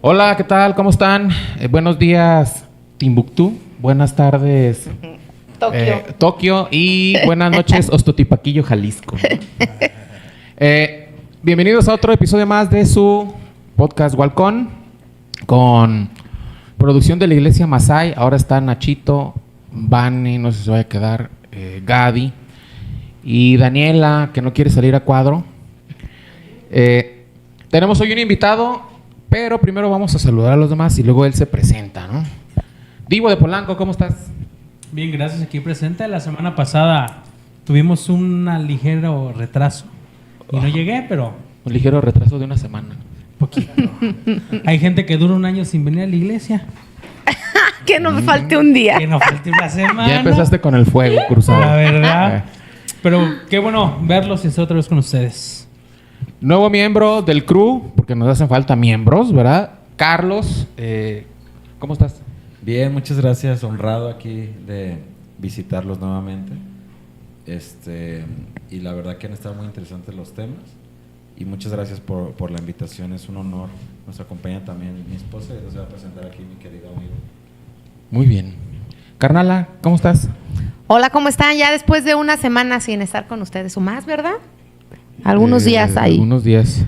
Hola, ¿qué tal? ¿Cómo están? Buenos días, Timbuktu. Buenas tardes, Tokio. Y buenas noches, Ostotipaquillo, Jalisco. Bienvenidos a otro episodio más de su podcast Walcón, con producción de la Iglesia Masai. Ahora está Nachito, Vani, no sé si se vaya a quedar, Gadi y Daniela, que no quiere salir a cuadro. Tenemos hoy un invitado, pero primero vamos a saludar a los demás y luego él se presenta, ¿no? Divo de Polanco, ¿cómo estás? Bien, gracias, aquí presente. La semana pasada tuvimos un ligero retraso y no llegué, pero... Un ligero retraso de una semana. Poquito. Hay gente que dura un año sin venir a la iglesia. Que no me falte un día. Que no falte una semana. Ya empezaste con el fuego cruzado. La verdad. Pero qué bueno verlos y estar otra vez con ustedes. Nuevo miembro del crew, porque nos hacen falta miembros, ¿verdad? Carlos, ¿cómo estás? Bien, muchas gracias. Honrado aquí de visitarlos nuevamente. Y la verdad que han estado muy interesantes los temas. Y muchas gracias por la invitación. Es un honor. Nos acompaña también mi esposa y les voy a presentar aquí mi querido amigo. Muy bien. Carnala, ¿cómo estás? Hola, ¿cómo están? Ya después de una semana sin estar con ustedes o más, ¿verdad? Algunos días ahí.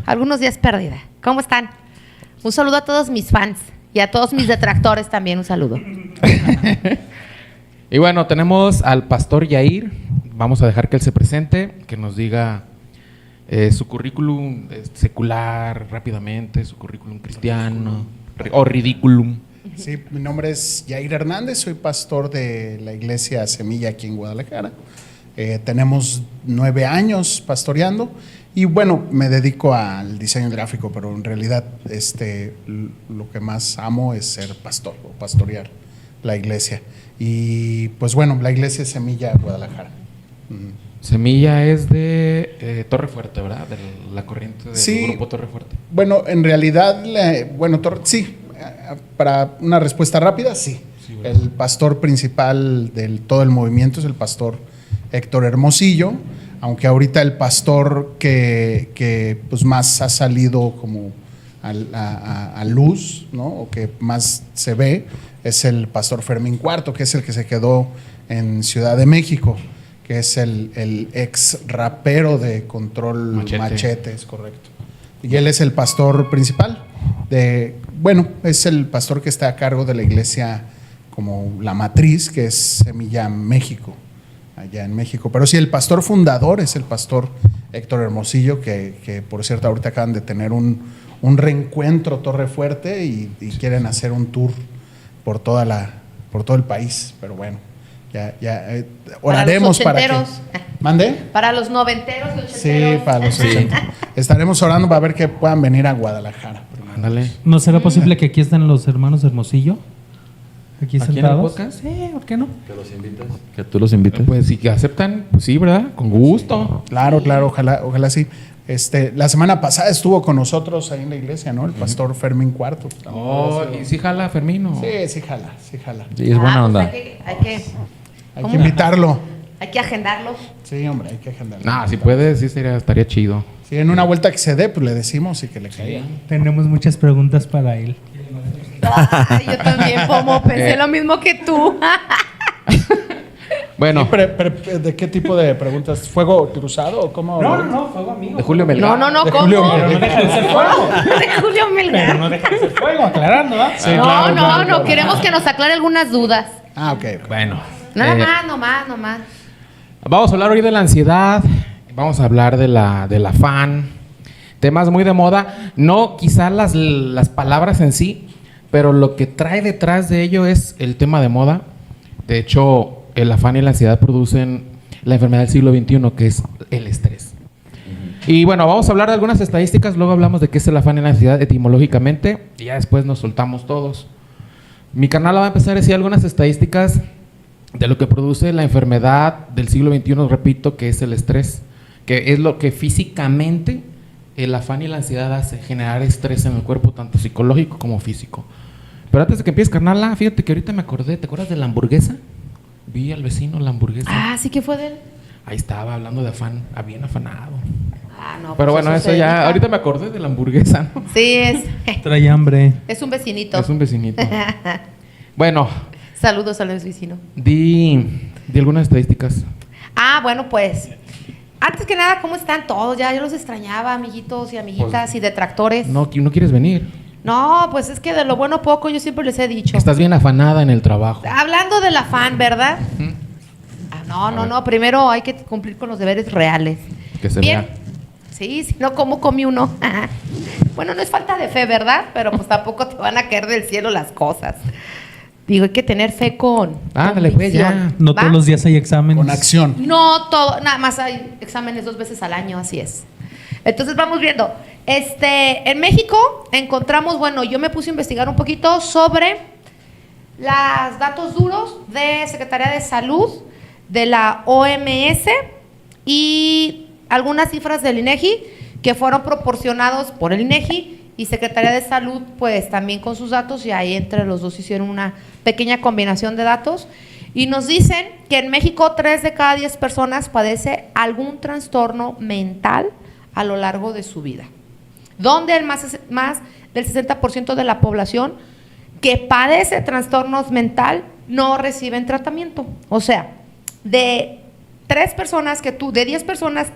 Algunos días perdida. ¿Cómo están? Un saludo a todos mis fans y a todos mis detractores también un saludo. Y bueno, tenemos al pastor Yair. Vamos a dejar que él se presente, que nos diga su currículum secular rápidamente, su currículum cristiano o ridiculum. Sí, mi nombre es Yair Hernández, soy pastor de la iglesia Semilla aquí en Guadalajara. Tenemos 9 años pastoreando y bueno, me dedico al diseño gráfico, pero en realidad lo que más amo es ser pastor o pastorear la iglesia. Y pues bueno, la iglesia es Semilla Guadalajara. Semilla es de Torre Fuerte, ¿verdad? De la corriente del grupo Torre Fuerte. Bueno, en realidad, sí, para una respuesta rápida, sí. El pastor principal de todo el movimiento es el pastor Héctor Hermosillo, aunque ahorita el pastor que pues más ha salido como a luz, ¿no? O que más se ve, es el pastor Fermín Cuarto, que es el que se quedó en Ciudad de México, que es el ex rapero de Control Machete, es correcto. Y él es el pastor principal es el pastor que está a cargo de la iglesia como la matriz, que es Semilla México, allá en México. Pero sí, el pastor fundador es el pastor Héctor Hermosillo, que por cierto ahorita acaban de tener un reencuentro Torre Fuerte y quieren hacer un tour por todo el país. Pero bueno, ya oraremos para que... ¿Mande? Para los noventeros y ochenteros. Sí, para los 80. Estaremos orando para ver que puedan venir a Guadalajara. Ándale. ¿No será posible que aquí estén los hermanos Hermosillo? Aquí sentados. ¿En el podcast? Sí, ¿por qué no? ¿Que los invitas? ¿Que tú los invitas? Pues si aceptan, pues sí, ¿verdad? Con gusto. Claro, ojalá sí. La semana pasada estuvo con nosotros ahí en la iglesia, ¿no? El pastor Fermín Cuarto. Oh, ¿y sí jala Fermino? Sí jala. Sí, es buena onda. Pues hay que invitarlo. Hay que agendarlo. Sí, hombre, hay que agendarlo. Si puede, sí estaría chido. Sí, en una vuelta que se dé, pues le decimos y que le caiga. Tenemos muchas preguntas para él. Ay, yo también, Pomo, pensé lo mismo que tú. Bueno. ¿De qué tipo de preguntas? ¿Fuego cruzado o cómo? No, fuego amigo. De Julio Melgar. No, De ¿cómo? Julio Pero no deja de ser fuego. De Julio Melgar. Pero no deja de ser fuego, aclarando, ¿ah? Sí, No, claro. queremos que nos aclare algunas dudas. Ok. Bueno. Nada más. Vamos a hablar hoy de la ansiedad. Vamos a hablar del afán. Temas muy de moda. No quizás las palabras en sí, pero lo que trae detrás de ello es el tema de moda. De hecho, el afán y la ansiedad producen la enfermedad del siglo XXI, que es el estrés. Y bueno, vamos a hablar de algunas estadísticas. Luego hablamos de qué es el afán y la ansiedad etimológicamente. Y ya después nos soltamos todos. Mi canal va a empezar a decir algunas estadísticas de lo que produce la enfermedad del siglo XXI, repito, que es el estrés, que es lo que físicamente el afán y la ansiedad hace, generar estrés en el cuerpo, tanto psicológico como físico. Pero antes de que empieces, carnala, fíjate que ahorita me acordé, ¿te acuerdas de la hamburguesa? Vi al vecino la hamburguesa. Sí, ¿qué fue de él? Ahí estaba hablando de afán, bien afanado. No, Pero pues bueno, eso se ya. dedica. Ahorita me acordé de la hamburguesa, ¿no? Sí, Trae hambre. es un vecinito. Es un vecinito. Bueno, Saludos al vecino. di algunas estadísticas. Bueno, pues, antes que nada, ¿cómo están todos? Ya yo los extrañaba, amiguitos y amiguitas y detractores. No quieres venir. No, pues es que de lo bueno poco, yo siempre les he dicho. Estás bien afanada en el trabajo. Hablando del afán, ¿verdad? Ujú. No, primero hay que cumplir con los deberes reales. Que se Bien. vea. Sí, si no, ¿cómo come uno? Bueno, no es falta de fe, ¿verdad? Pero pues tampoco te van a caer del cielo las cosas. Digo, hay que tener fe con Ándale, pues, ya. convicción, No ¿va? todos los días hay exámenes. Con acción. No todo, nada más hay exámenes 2 veces al año, así es. Entonces vamos viendo. En México encontramos, bueno, yo me puse a investigar un poquito sobre los datos duros de Secretaría de Salud, de la OMS y algunas cifras del INEGI que fueron proporcionados por el INEGI y Secretaría de Salud, pues también con sus datos, y ahí entre los dos hicieron una pequeña combinación de datos. Y nos dicen que en México 3 de cada 10 personas padece algún trastorno mental a lo largo de su vida. Donde el más del 60% de la población que padece trastornos mental no reciben tratamiento. O sea, de 10 personas,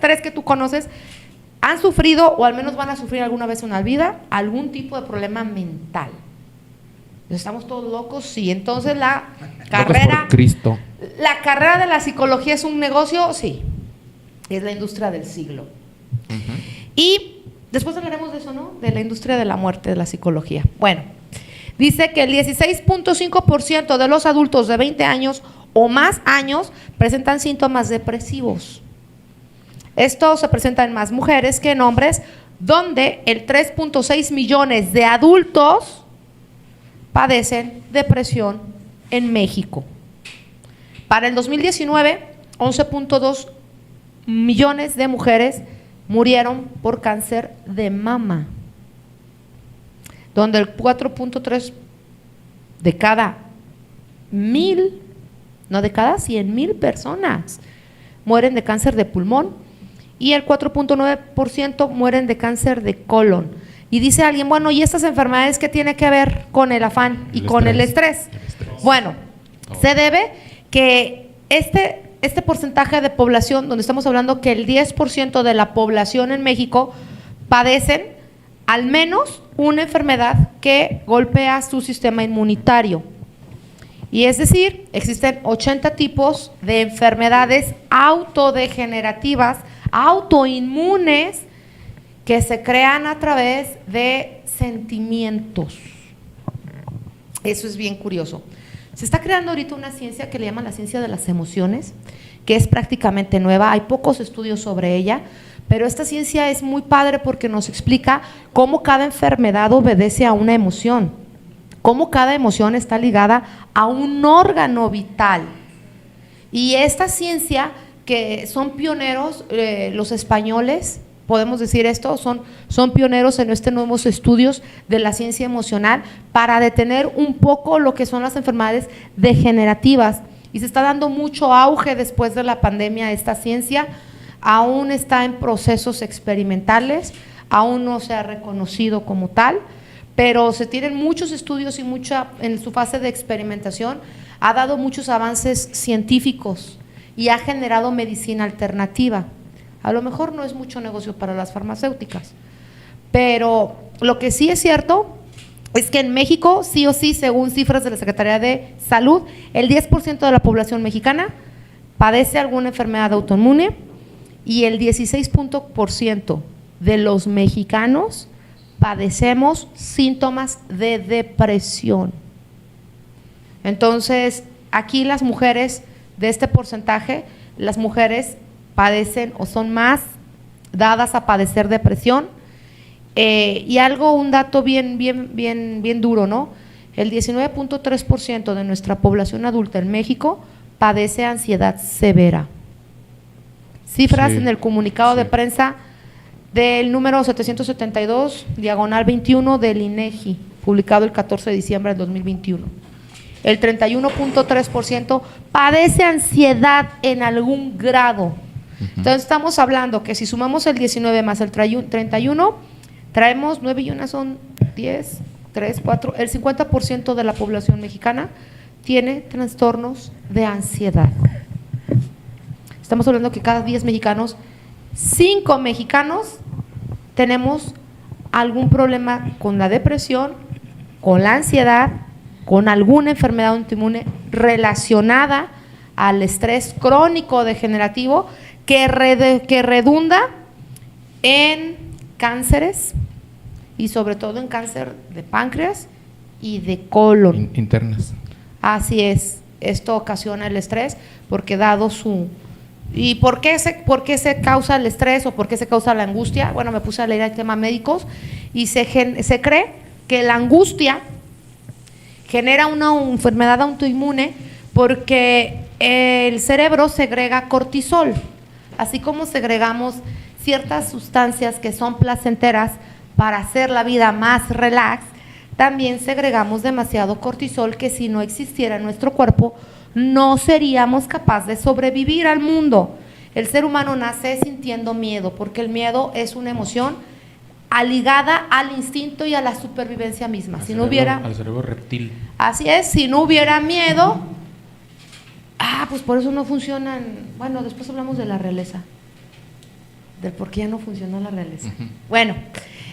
3 que tú conoces, han sufrido o al menos van a sufrir alguna vez en la vida algún tipo de problema mental. ¿Estamos todos locos? Sí. Entonces la carrera... Locos por Cristo. ¿La carrera de la psicología es un negocio? Sí. Es la industria del siglo. Y después hablaremos de eso, ¿no? De la industria de la muerte, de la psicología. Bueno, dice que el 16.5% de los adultos de 20 años o más años presentan síntomas depresivos. Esto se presenta en más mujeres que en hombres, donde el 3.6 millones de adultos padecen depresión en México. Para el 2019, 11.2 millones de mujeres murieron por cáncer de mama, donde el 4.3 de cada 100,000 personas mueren de cáncer de pulmón y el 4.9% mueren de cáncer de colon. Y dice alguien, bueno, ¿y estas enfermedades qué tiene que ver con el afán y con el estrés? Bueno, se debe que este porcentaje de población, donde estamos hablando que el 10% de la población en México padecen al menos una enfermedad que golpea su sistema inmunitario. Y es decir, existen 80 tipos de enfermedades autodegenerativas, autoinmunes, que se crean a través de sentimientos. Eso es bien curioso. Se está creando ahorita una ciencia que le llaman la ciencia de las emociones, que es prácticamente nueva, hay pocos estudios sobre ella, pero esta ciencia es muy padre porque nos explica cómo cada enfermedad obedece a una emoción, cómo cada emoción está ligada a un órgano vital. Y esta ciencia, que son pioneros, los españoles, podemos decir esto, son pioneros en nuevos estudios de la ciencia emocional para detener un poco lo que son las enfermedades degenerativas. Y se está dando mucho auge después de la pandemia a esta ciencia. Aún está en procesos experimentales, aún no se ha reconocido como tal, pero se tienen muchos estudios y en su fase de experimentación ha dado muchos avances científicos y ha generado medicina alternativa. A lo mejor no es mucho negocio para las farmacéuticas, pero lo que sí es cierto es que en México, sí o sí, según cifras de la Secretaría de Salud, el 10% de la población mexicana padece alguna enfermedad autoinmune y el 16% de los mexicanos padecemos síntomas de depresión. Entonces, aquí las mujeres de este porcentaje, las mujeres padecen o son más dadas a padecer depresión. Y un dato bien duro, ¿no? El 19.3% de nuestra población adulta en México padece ansiedad severa. Cifras Sí, en el comunicado de prensa del número 772/21 del INEGI, publicado el 14 de diciembre del 2021. El 31.3% padece ansiedad en algún grado. Entonces estamos hablando que si sumamos el 19 más el 31, traemos 9 y 1 son 10, 3, 4, el 50% de la población mexicana tiene trastornos de ansiedad. Estamos hablando que cada 10 mexicanos, 5 mexicanos tenemos algún problema con la depresión, con la ansiedad, con alguna enfermedad autoinmune relacionada al estrés crónico degenerativo que redunda en cánceres y sobre todo en cáncer de páncreas y de colon. Internas. Así es, esto ocasiona el estrés porque dado su... ¿Y por qué se causa el estrés o por qué se causa la angustia? Bueno, me puse a leer el tema médicos y se cree que la angustia genera una enfermedad autoinmune porque el cerebro segrega cortisol, así como segregamos ciertas sustancias que son placenteras para hacer la vida más relax, también segregamos demasiado cortisol que si no existiera en nuestro cuerpo no seríamos capaces de sobrevivir al mundo. El ser humano nace sintiendo miedo porque el miedo es una emoción ligada al instinto y a la supervivencia misma. Al cerebro reptil. Así es, si no hubiera miedo, pues por eso no funcionan. Bueno, después hablamos de la realeza, del por qué ya no funciona la realeza. Bueno,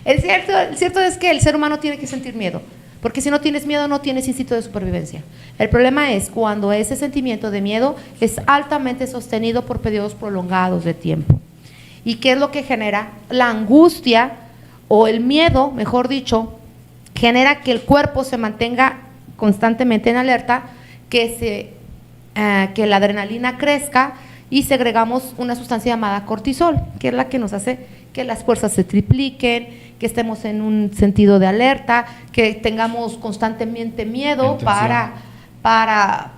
el cierto es que el ser humano tiene que sentir miedo, porque si no tienes miedo no tienes instinto de supervivencia. El problema es cuando ese sentimiento de miedo es altamente sostenido por periodos prolongados de tiempo. ¿Y qué es lo que genera? La angustia o el miedo, mejor dicho, genera que el cuerpo se mantenga constantemente en alerta, que la adrenalina crezca y segregamos una sustancia llamada cortisol, que es la que nos hace que las fuerzas se tripliquen, que estemos en un sentido de alerta, que tengamos constantemente miedo para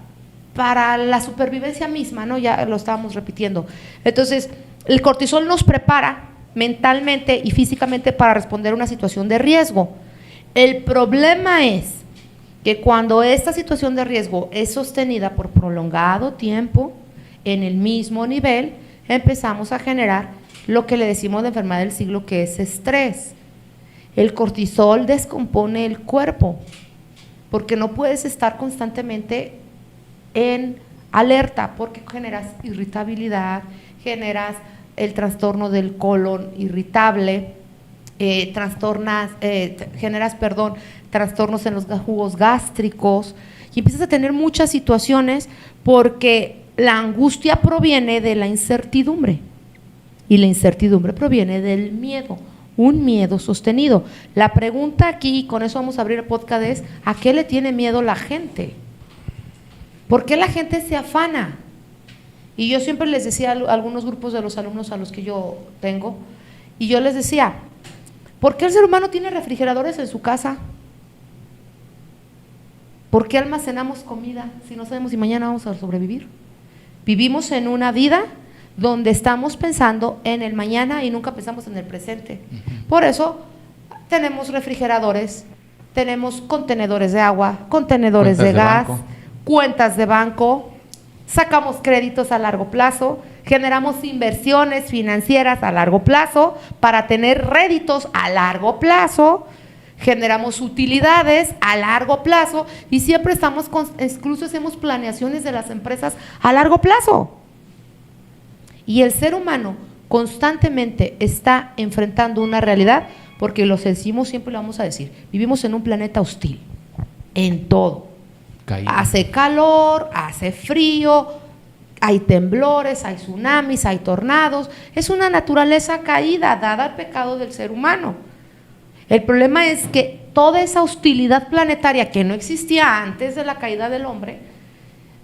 la supervivencia misma, ¿no? Ya lo estábamos repitiendo. Entonces, el cortisol nos prepara mentalmente y físicamente para responder a una situación de riesgo. El problema es que cuando esta situación de riesgo es sostenida por prolongado tiempo en el mismo nivel, empezamos a generar lo que le decimos de enfermedad del siglo, que es estrés. El cortisol descompone el cuerpo porque no puedes estar constantemente en alerta porque generas irritabilidad, generas el trastorno del colon irritable, generas trastornos en los jugos gástricos y empiezas a tener muchas situaciones porque la angustia proviene de la incertidumbre y la incertidumbre proviene del miedo, un miedo sostenido. La pregunta aquí, y con eso vamos a abrir el podcast, es ¿a qué le tiene miedo la gente? ¿Por qué la gente se afana? Y yo siempre les decía a algunos grupos de los alumnos a los que yo tengo, y yo les decía, ¿por qué el ser humano tiene refrigeradores en su casa? ¿Por qué almacenamos comida si no sabemos si mañana vamos a sobrevivir? Vivimos en una vida donde estamos pensando en el mañana y nunca pensamos en el presente. Por eso tenemos refrigeradores, tenemos contenedores de agua, contenedores de gas, cuentas de banco, sacamos créditos a largo plazo, generamos inversiones financieras a largo plazo para tener réditos a largo plazo, generamos utilidades a largo plazo y siempre estamos, incluso hacemos planeaciones de las empresas a largo plazo. Y el ser humano constantemente está enfrentando una realidad, porque lo decimos, siempre lo vamos a decir, vivimos en un planeta hostil, en todo. Hace calor, hace frío, hay temblores, hay tsunamis, hay tornados, es una naturaleza caída dada al pecado del ser humano. El problema es que toda esa hostilidad planetaria que no existía antes de la caída del hombre,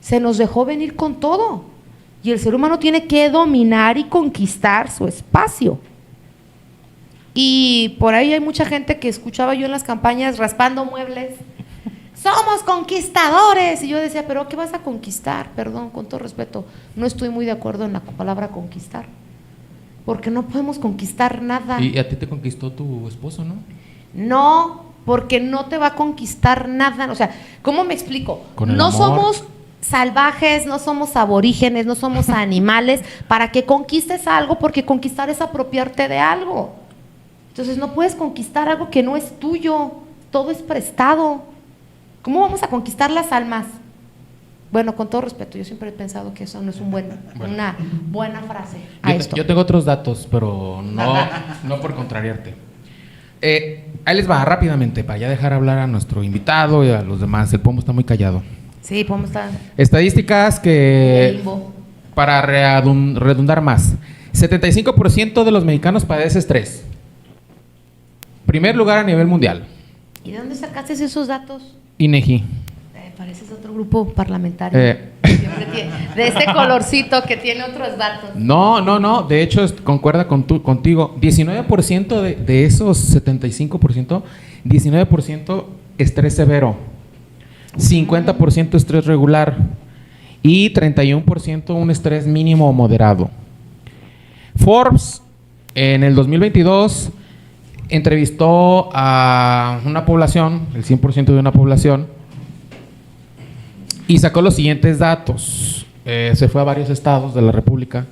se nos dejó venir con todo. Y el ser humano tiene que dominar y conquistar su espacio. Y por ahí hay mucha gente que escuchaba yo en las campañas raspando muebles. ¡Somos conquistadores! Y yo decía, ¿pero qué vas a conquistar? Perdón, con todo respeto, no estoy muy de acuerdo en la palabra conquistar. Porque no podemos conquistar nada. ¿Y a ti te conquistó tu esposo, no? No, porque no te va a conquistar nada. O sea, ¿cómo me explico? Con el no amor. somos salvajes, no somos aborígenes, no somos animales para que conquistes algo, porque conquistar es apropiarte de algo. Entonces no puedes conquistar algo que no es tuyo, todo es prestado. ¿Cómo vamos a conquistar las almas? Bueno, con todo respeto, yo siempre he pensado que eso no es una buena frase a esto. Yo tengo otros datos, pero no por contrariarte. Ahí les va rápidamente, para ya dejar hablar a nuestro invitado y a los demás. El Pomo está muy callado. Sí, podemos estar Estadísticas en el que, limbo. para redundar más, 75% de los mexicanos padece estrés. Primer lugar a nivel mundial. ¿Y de dónde sacaste esos datos? INEGI. Pareces otro grupo parlamentario. Siempre de este colorcito que tiene otros datos. No. De hecho, concuerda contigo. 19% de esos 75%, 19% estrés severo, 50% estrés regular y 31% un estrés mínimo o moderado. Forbes, en el 2022, entrevistó a una población, el 100% de una población, y sacó los siguientes datos. Se fue a varios estados de la República.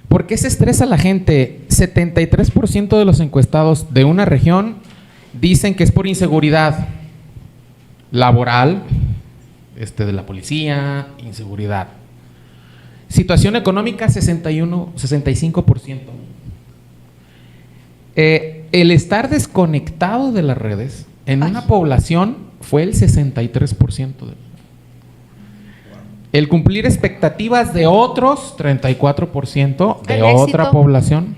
¿Por qué se estresa la gente? 73% de los encuestados de una región dicen que es por inseguridad laboral, de la policía, inseguridad. Situación económica, 65%. El estar desconectado de las redes en una población fue el 63%. El cumplir expectativas de otros, 34% de El otra éxito. población.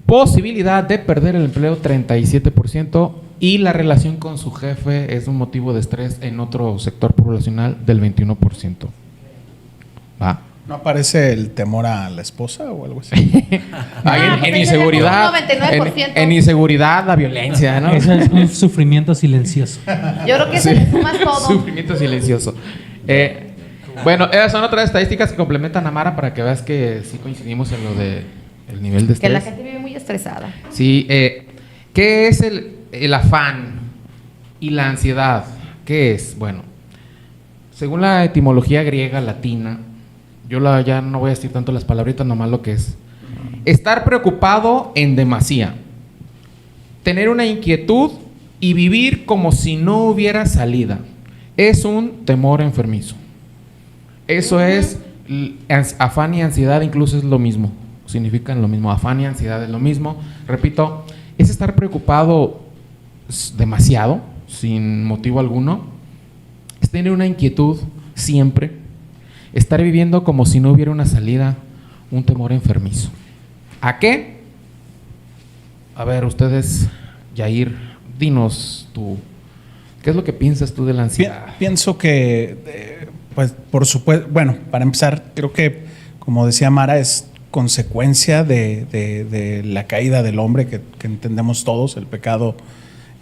Posibilidad de perder el empleo, 37%. Y la relación con su jefe es un motivo de estrés en otro sector poblacional del 21%. ¿Va? ¿No aparece el temor a la esposa o algo así? En inseguridad. un 99%. En inseguridad, la violencia, ¿no? Eso es un sufrimiento silencioso. Yo creo que se le suma todo. Sufrimiento silencioso. Bueno, esas son otras estadísticas que complementan a Mara para que veas que sí coincidimos en lo de el nivel de Que estrés. la gente vive muy estresada. Sí, ¿qué es el afán y la ansiedad? ¿Qué es? Bueno, según la etimología griega, latina, ya no voy a decir tanto las palabritas, nomás lo que es. Estar preocupado en demasía. Tener una inquietud y vivir como si no hubiera salida. Es un temor enfermizo. Eso es afán y ansiedad, incluso es lo mismo. Significan lo mismo. Afán y ansiedad es lo mismo. Repito, es estar preocupado demasiado, sin motivo alguno. Es tener una inquietud siempre. Estar viviendo como si no hubiera una salida, un temor enfermizo. ¿A qué? A ver, ustedes, Yair, dinos tú, ¿qué es lo que piensas tú de la ansiedad? Pienso que, pues, por supuesto, bueno, para empezar, creo que, como decía Mara, es consecuencia de la caída del hombre que entendemos todos, el pecado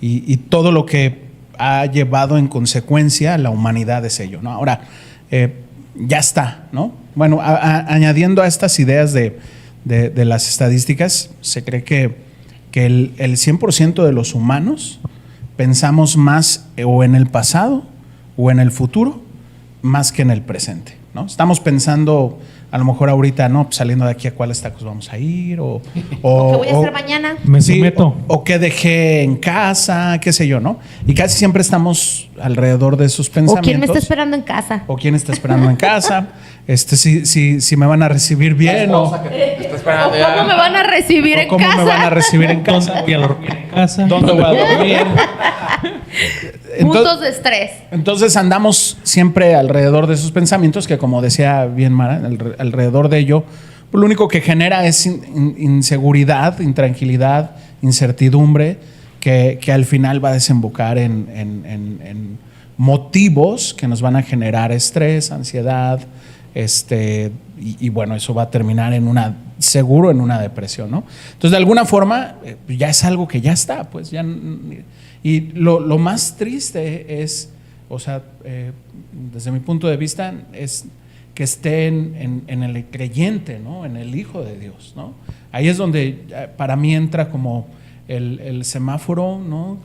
y todo lo que ha llevado en consecuencia a la humanidad es ello, ¿no? Ahora, ya está, ¿no? Bueno, añadiendo a estas ideas de las estadísticas, se cree que el 100% de los humanos pensamos más o en el pasado o en el futuro más que en el presente, ¿no? Estamos pensando a lo mejor ahorita, ¿no? Pues saliendo de aquí, a cuáles tacos vamos a ir ¿O qué voy a hacer mañana? Me sí, someto. o qué dejé en casa, qué sé yo, ¿no? Y casi siempre estamos alrededor de esos ¿O pensamientos. quién me está esperando en casa? O quién está esperando en casa, si me van a recibir bien o ¿O cómo me van a recibir en cómo casa? me van a recibir en casa, ¿Dónde voy a dormir en casa? dónde voy a dormir. Puntos de estrés. Entonces andamos siempre alrededor de esos pensamientos que, como decía bien Mara, alrededor de ello, pues lo único que genera es inseguridad, intranquilidad, incertidumbre, que al final va a desembocar en motivos que nos van a generar estrés, ansiedad, y bueno, eso va a terminar seguro en una depresión, ¿no? Entonces, de alguna forma, ya es algo que ya está, pues ya. Y lo más triste es, o sea, desde mi punto de vista, es que esté en el creyente, ¿no? En el Hijo de Dios, ¿no? Ahí es donde para mí entra como el semáforo, ¿no?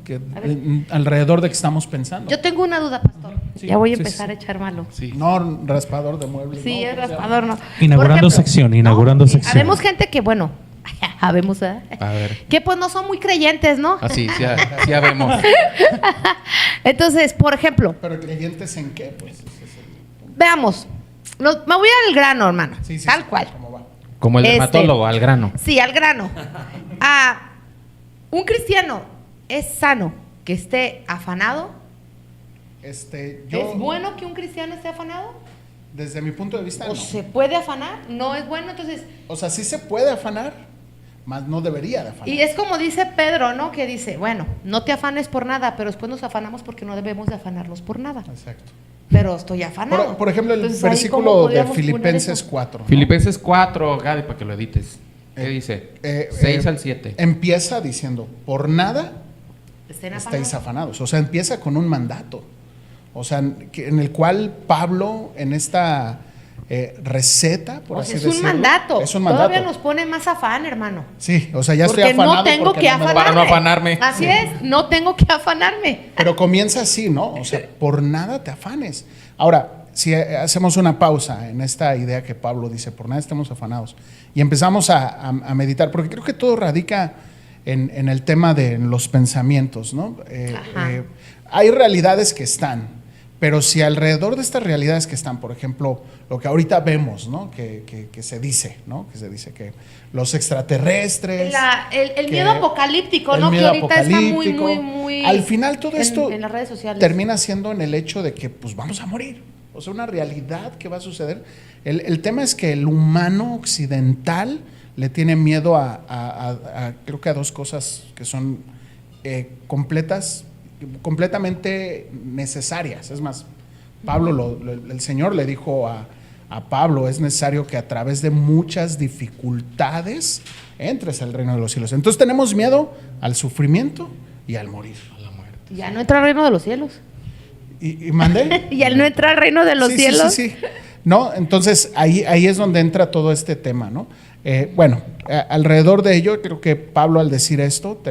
Alrededor de que estamos pensando. Yo tengo una duda, pastor. Sí, ya voy a sí, empezar sí. a echar malo. Sí. No, raspador de muebles. Sí, no, es pues ya. raspador, no. Inaugurando Por sección, inaugurando sección. Habemos gente que, bueno, habemos, ¿eh? A ver. Que pues no son muy creyentes, ¿no? Así, sí, ya vemos. Entonces, por ejemplo, Pero creyentes en qué, pues. Ese es el- veamos. Me voy al grano, hermano. Sí, sí, tal sí, cual. ¿cómo va? Como el Este- dermatólogo, al grano. Sí, al grano. Un cristiano es sano que esté afanado. Yo, ¿Es bueno que un cristiano esté afanado? desde mi punto de vista, ¿O no. se puede afanar? No es bueno, entonces... O sea, sí se puede afanar, más no debería de afanar. Y es como dice Pedro, ¿no? Que dice, bueno, no te afanes por nada, pero después nos afanamos porque no debemos de afanarnos por nada. Exacto. Pero estoy afanado. Por ejemplo, el Entonces, ¿ahí cómo versículo de podríamos poner Filipenses eso? 4. ¿no? Filipenses 4, Gadi, para que lo edites. ¿Qué dice? 6 al 7. Empieza diciendo, por nada Estén estáis afanados. afanados. O sea, empieza con un mandato. O sea, en el cual Pablo, en esta receta, por O así sea, es decirlo. un mandato. Es un mandato. Todavía nos pone más afán, hermano. Sí, o sea, ya Porque estoy afanado. no tengo porque que no me- afanarme. Para no afanarme. Así es, no tengo que afanarme. Pero comienza así, ¿no? O sea, por nada te afanes. Ahora, si hacemos una pausa en esta idea que Pablo dice, por nada estamos afanados, y empezamos a meditar, porque creo que todo radica en el tema de los pensamientos, ¿no? Ajá. Hay realidades que están, pero si alrededor de estas realidades que están, por ejemplo, lo que ahorita vemos, ¿no? Que se dice, ¿no? Que se dice que los extraterrestres... El que- miedo apocalíptico, el ¿no? Que miedo ahorita está muy, apocalíptico. muy... Al final todo esto en las redes sociales. termina siendo en el hecho de que pues vamos a morir. O sea, una realidad que va a suceder. El tema es que el humano occidental le tiene miedo creo que a dos cosas que son completamente necesarias. Es más, Pablo, el Señor le dijo a Pablo, es necesario que a través de muchas dificultades entres al reino de los cielos. Entonces tenemos miedo al sufrimiento y al morir. Ya no entra al reino de los cielos. ¿Y mandé? Y al no entrar al reino de los Sí, cielos. Sí. No, entonces ahí es donde entra todo este tema, ¿no? Bueno, alrededor de ello, creo que Pablo al decir esto,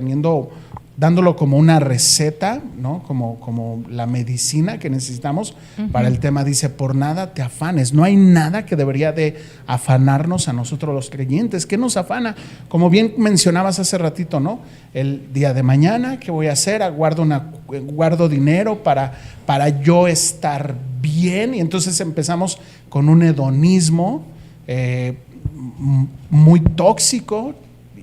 dándolo como una receta, ¿no? Como la medicina que necesitamos para el tema, dice, por nada te afanes. No hay nada que debería de afanarnos a nosotros los creyentes. ¿Qué nos afana? Como bien mencionabas hace ratito, ¿no? El día de mañana, ¿qué voy a hacer? Guardo dinero para yo estar bien. Y entonces empezamos con un hedonismo muy tóxico.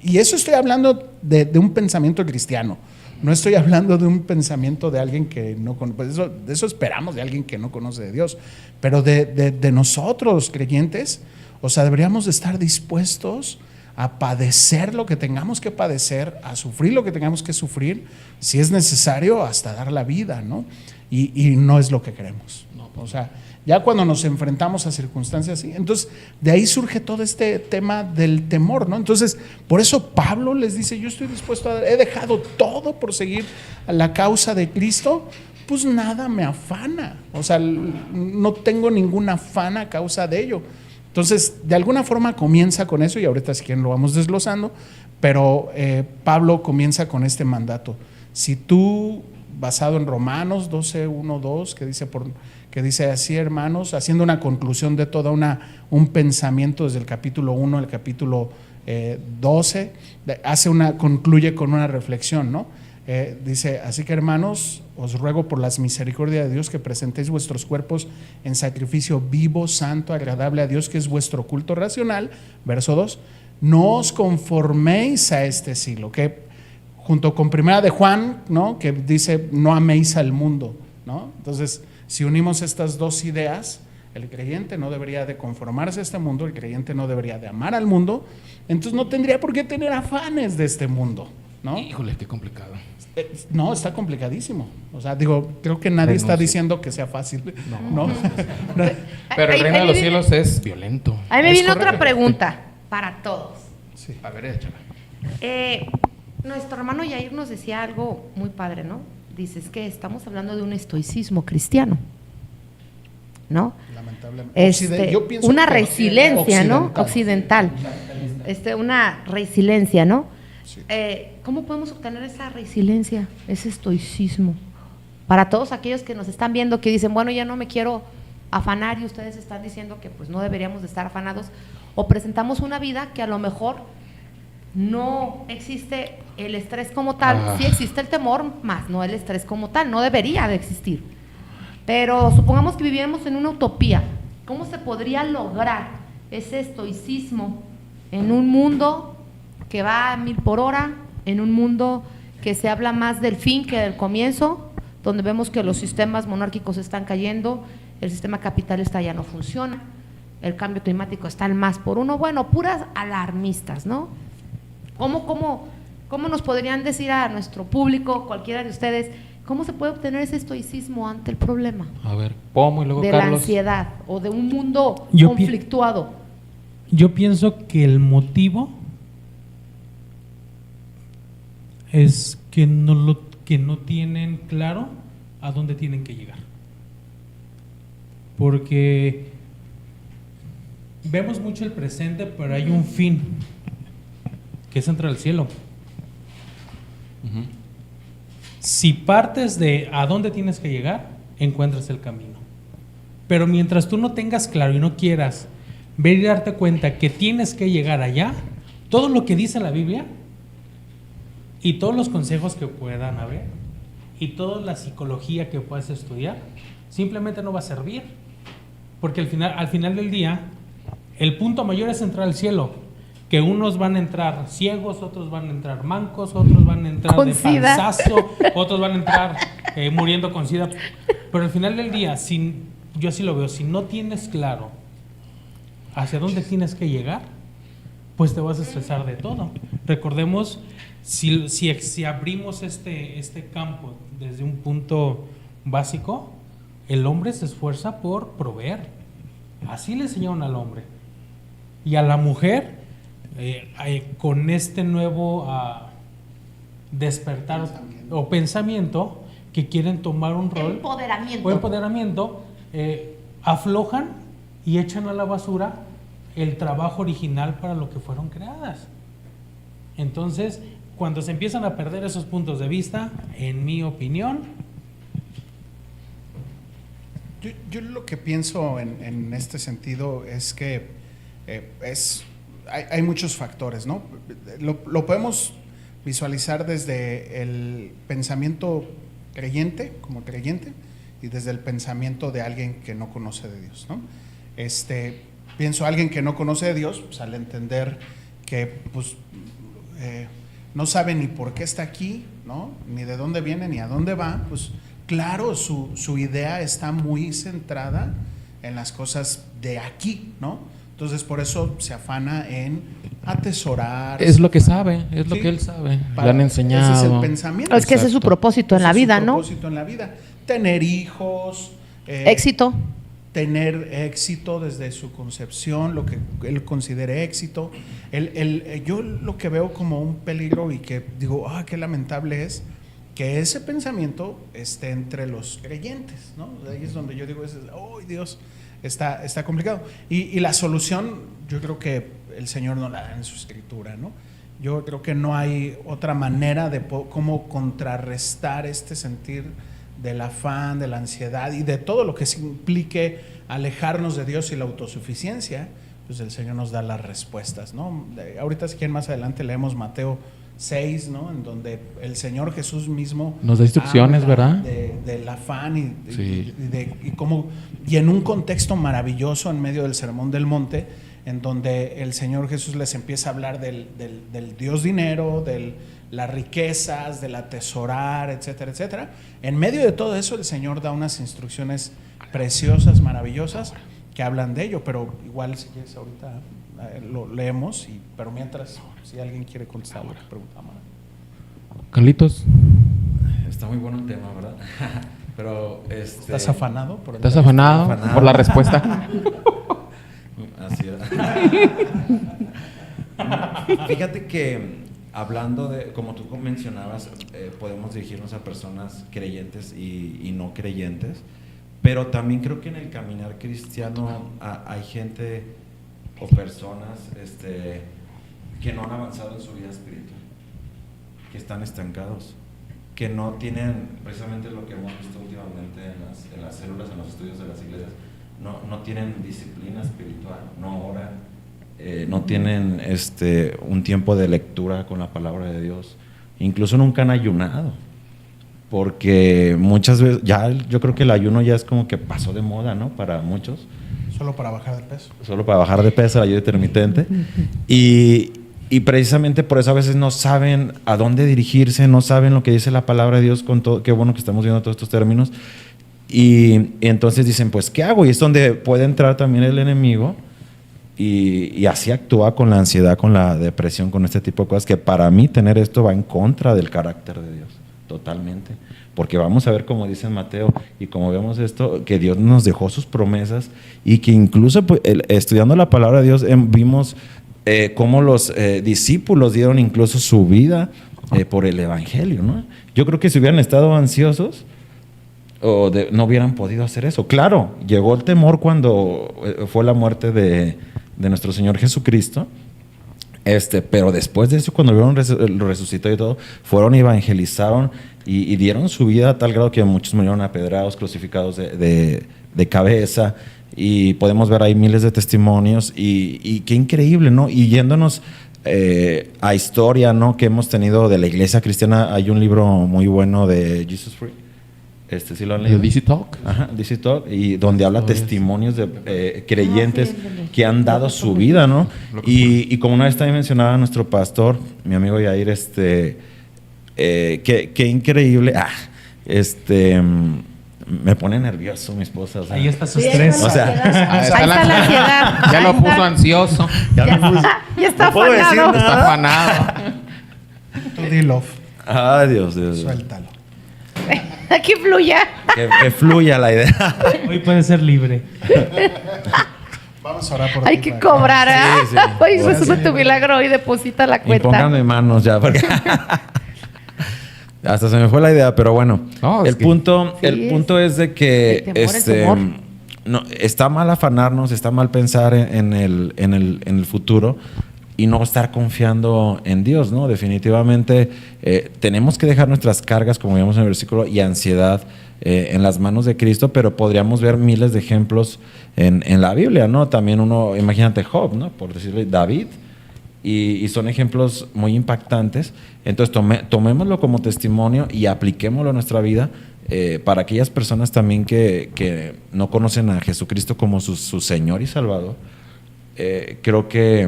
Y eso estoy hablando de un pensamiento cristiano. No estoy hablando de un pensamiento de alguien que no conoce. Pues de eso esperamos de alguien que no conoce de Dios. Pero de nosotros, creyentes, o sea, deberíamos de estar dispuestos a padecer lo que tengamos que padecer, a sufrir lo que tengamos que sufrir, si es necesario, hasta dar la vida, ¿no? Y no es lo que queremos. O sea, ya cuando nos enfrentamos a circunstancias así, entonces de ahí surge todo este tema del temor, ¿no? Entonces, por eso Pablo les dice, yo estoy dispuesto he dejado todo por seguir a la causa de Cristo, pues nada me afana, o sea, no tengo ningún afán a causa de ello. Entonces, de alguna forma comienza con eso, y ahorita si quieren lo vamos desglosando, pero Pablo comienza con este mandato. Si tú, basado en Romanos 12, 1, 2, que dice así, hermanos, haciendo una conclusión de toda un pensamiento desde el capítulo 1 al capítulo 12, concluye con una reflexión, ¿no? Dice, así que hermanos, os ruego por las misericordias de Dios que presentéis vuestros cuerpos en sacrificio vivo, santo, agradable a Dios, que es vuestro culto racional. Verso 2, no os conforméis a este siglo, que junto con primera de Juan, ¿no? Que dice, no améis al mundo, ¿no? Entonces, si unimos estas dos ideas, el creyente no debería de conformarse a este mundo, el creyente no debería de amar al mundo, entonces no tendría por qué tener afanes de este mundo, ¿no? Híjole, qué complicado. No, está complicadísimo. O sea, creo que nadie está diciendo que sea fácil. No. Pero el reino de los cielos es violento. Ahí me Es viene otra correcto. pregunta para todos. Sí. A ver, échala. Nuestro hermano Yair nos decía algo muy padre, ¿no? Dice, es que estamos hablando de un estoicismo cristiano, ¿no? Lamentablemente. Yo pienso Una que resiliencia, ¿no? occidental. Una resiliencia, ¿no? Sí. ¿Cómo podemos obtener esa resiliencia, ese estoicismo? Para todos aquellos que nos están viendo que dicen, bueno, ya no me quiero afanar y ustedes están diciendo que pues no deberíamos de estar afanados, o presentamos una vida que a lo mejor no existe el estrés como tal, sí existe el temor, más no el estrés como tal, no debería de existir. Pero supongamos que viviéramos en una utopía, ¿cómo se podría lograr ese estoicismo en un mundo que va a 1000 por hora, en un mundo que se habla más del fin que del comienzo, donde vemos que los sistemas monárquicos están cayendo, el sistema capitalista ya no funciona, el cambio climático está al más por uno, bueno, puras alarmistas, ¿no? ¿Cómo nos podrían decir a nuestro público, cualquiera de ustedes, cómo se puede obtener ese estoicismo ante el problema? A ver, ¿cómo? Y luego de Carlos. la ansiedad o de un mundo Yo conflictuado. Yo pienso que el motivo es que no tienen claro a dónde tienen que llegar. Porque vemos mucho el presente, pero hay un fin, que es entrar al cielo. Si partes de a dónde tienes que llegar, encuentras el camino. Pero mientras tú no tengas claro y no quieras ver y darte cuenta que tienes que llegar allá, todo lo que dice la Biblia y todos los consejos que puedan haber y toda la psicología que puedas estudiar, simplemente no va a servir. Porque al final del día, el punto mayor es entrar al cielo. Que unos van a entrar ciegos, otros van a entrar mancos, otros van a entrar con de sida, panzazo, otros van a entrar muriendo con sida. Pero al final del día, yo así lo veo, si no tienes claro hacia dónde tienes que llegar, pues te vas a estresar de todo. Recordemos, si abrimos este campo desde un punto básico, el hombre se esfuerza por proveer. Así le enseñaron al hombre. Y a la mujer, con este nuevo despertar o pensamiento que quieren tomar un rol o empoderamiento, aflojan y echan a la basura el trabajo original para lo que fueron creadas. Entonces, cuando se empiezan a perder esos puntos de vista, en mi opinión, yo lo que pienso en este sentido es que hay muchos factores, ¿no? Lo podemos visualizar desde el pensamiento creyente, como creyente, y desde el pensamiento de alguien que no conoce de Dios, ¿no? Pienso alguien que no conoce de Dios, pues al entender que pues, no sabe ni por qué está aquí, ¿no? Ni de dónde viene, ni a dónde va, pues claro, su idea está muy centrada en las cosas de aquí, ¿no? Entonces, por eso se afana en atesorar. Es lo que sabe, es lo ¿sí? que él sabe. Le han enseñado. Ese es el pensamiento. Es que ese es su propósito en la vida, ¿no? Propósito en la vida. Tener hijos. Éxito. Tener éxito desde su concepción, lo que él considere éxito. Yo lo que veo como un peligro y que digo, qué lamentable es que ese pensamiento esté entre los creyentes, ¿no? Ahí es donde yo digo, Dios, está complicado. Y la solución, yo creo que el Señor no la da en su escritura, ¿no? Yo creo que no hay otra manera de cómo contrarrestar este sentir del afán, de la ansiedad y de todo lo que se implique alejarnos de Dios y la autosuficiencia. Pues el Señor nos da las respuestas, ¿no? Ahorita, si quieren, más adelante leemos Mateo 6, ¿no? En donde el Señor Jesús mismo nos da instrucciones, ¿verdad? Del afán sí. y en un contexto maravilloso en medio del Sermón del Monte, en donde el Señor Jesús les empieza a hablar del Dios dinero, de las riquezas, del atesorar, etcétera, etcétera. En medio de todo eso, el Señor da unas instrucciones preciosas, maravillosas, que hablan de ello, pero igual si quieres ahorita lo leemos, pero mientras, si alguien quiere contestar la pregunta. Carlitos. Está muy bueno el tema, ¿verdad? Pero ¿Estás afanado? ¿Estás afanado por la respuesta? Así es. Fíjate que hablando de, como tú mencionabas, podemos dirigirnos a personas creyentes y no creyentes, pero también creo que en el caminar cristiano hay gente o personas que no han avanzado en su vida espiritual, que están estancados. que no tienen precisamente lo que hemos visto últimamente en las células, en los estudios de las iglesias, no tienen disciplina espiritual, no oran, no tienen un tiempo de lectura con la palabra de Dios, incluso nunca han ayunado, porque muchas veces, ya yo creo que el ayuno ya es como que pasó de moda, ¿no? Para muchos. Solo para bajar de peso. Solo para bajar de peso, el ayuno intermitente. Y precisamente por eso a veces no saben a dónde dirigirse, no saben lo que dice la palabra de Dios con todo. Qué bueno que estamos viendo todos estos términos. Y entonces dicen, pues, ¿qué hago? Y es donde puede entrar también el enemigo y así actúa con la ansiedad, con la depresión, con este tipo de cosas, que para mí tener esto va en contra del carácter de Dios, totalmente. Porque vamos a ver, como dice Mateo, y como vemos esto, que Dios nos dejó sus promesas y que incluso pues, estudiando la palabra de Dios vimos cómo los discípulos dieron incluso su vida por el evangelio, ¿no? Yo creo que si hubieran estado ansiosos no hubieran podido hacer eso. Claro, llegó el temor cuando fue la muerte de nuestro Señor Jesucristo, pero después de eso, cuando lo resucitó y todo, fueron y evangelizaron y dieron su vida a tal grado que muchos murieron apedrados, crucificados de cabeza. Y podemos ver ahí miles de testimonios y qué increíble, ¿no? Y yéndonos a historia, ¿no? Que hemos tenido de la iglesia cristiana, hay un libro muy bueno de Jesus Free. ¿Sí lo han leído? DC Talk. Ajá, DC Talk, y donde habla testimonios de creyentes que han dado su vida, ¿no? Y como una vez también mencionaba nuestro pastor, mi amigo Yair, qué increíble. Me pone nervioso mi esposa. O sea, ahí está su estrés. O sea, ahí está la ansiedad. Ya lo puso ansioso. Ya está no puedo decir afanado. Está afanado. Tú dilo. Ay, Dios. Suéltalo. Que fluya. Que fluya la idea. Hoy puede ser libre. Vamos a orar por ti. Hay que para- cobrar, ¿eh? Sí. Oye, Sí. resume tu milagro y deposita la cuenta. Impónganme manos ya, porque hasta se me fue la idea, pero bueno. No, el punto es de que el temor, el temor. no, está mal afanarnos, está mal pensar en el futuro y no estar confiando en Dios, ¿no? Definitivamente tenemos que dejar nuestras cargas, como vemos en el versículo, y ansiedad en las manos de Cristo, pero podríamos ver miles de ejemplos en la Biblia, ¿no? También uno, imagínate Job, ¿no? Por decirle David, y son ejemplos muy impactantes. Entonces tomémoslo como testimonio y apliquémoslo a nuestra vida para aquellas personas también que no conocen a Jesucristo como su Señor y Salvador. Creo que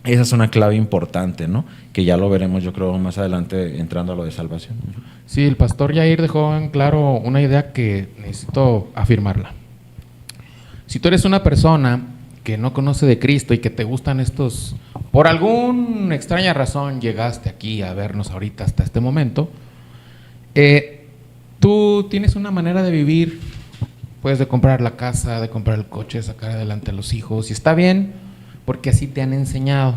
esa es una clave importante, ¿no? Que ya lo veremos, yo creo, más adelante entrando a lo de salvación. Sí, el pastor Yair dejó en claro una idea que necesito afirmarla. Si tú eres una persona que no conoce de Cristo y que te gustan estos, por alguna extraña razón llegaste aquí a vernos ahorita hasta este momento, tú tienes una manera de vivir, puedes de comprar la casa, de comprar el coche, de sacar adelante a los hijos, y está bien, porque así te han enseñado.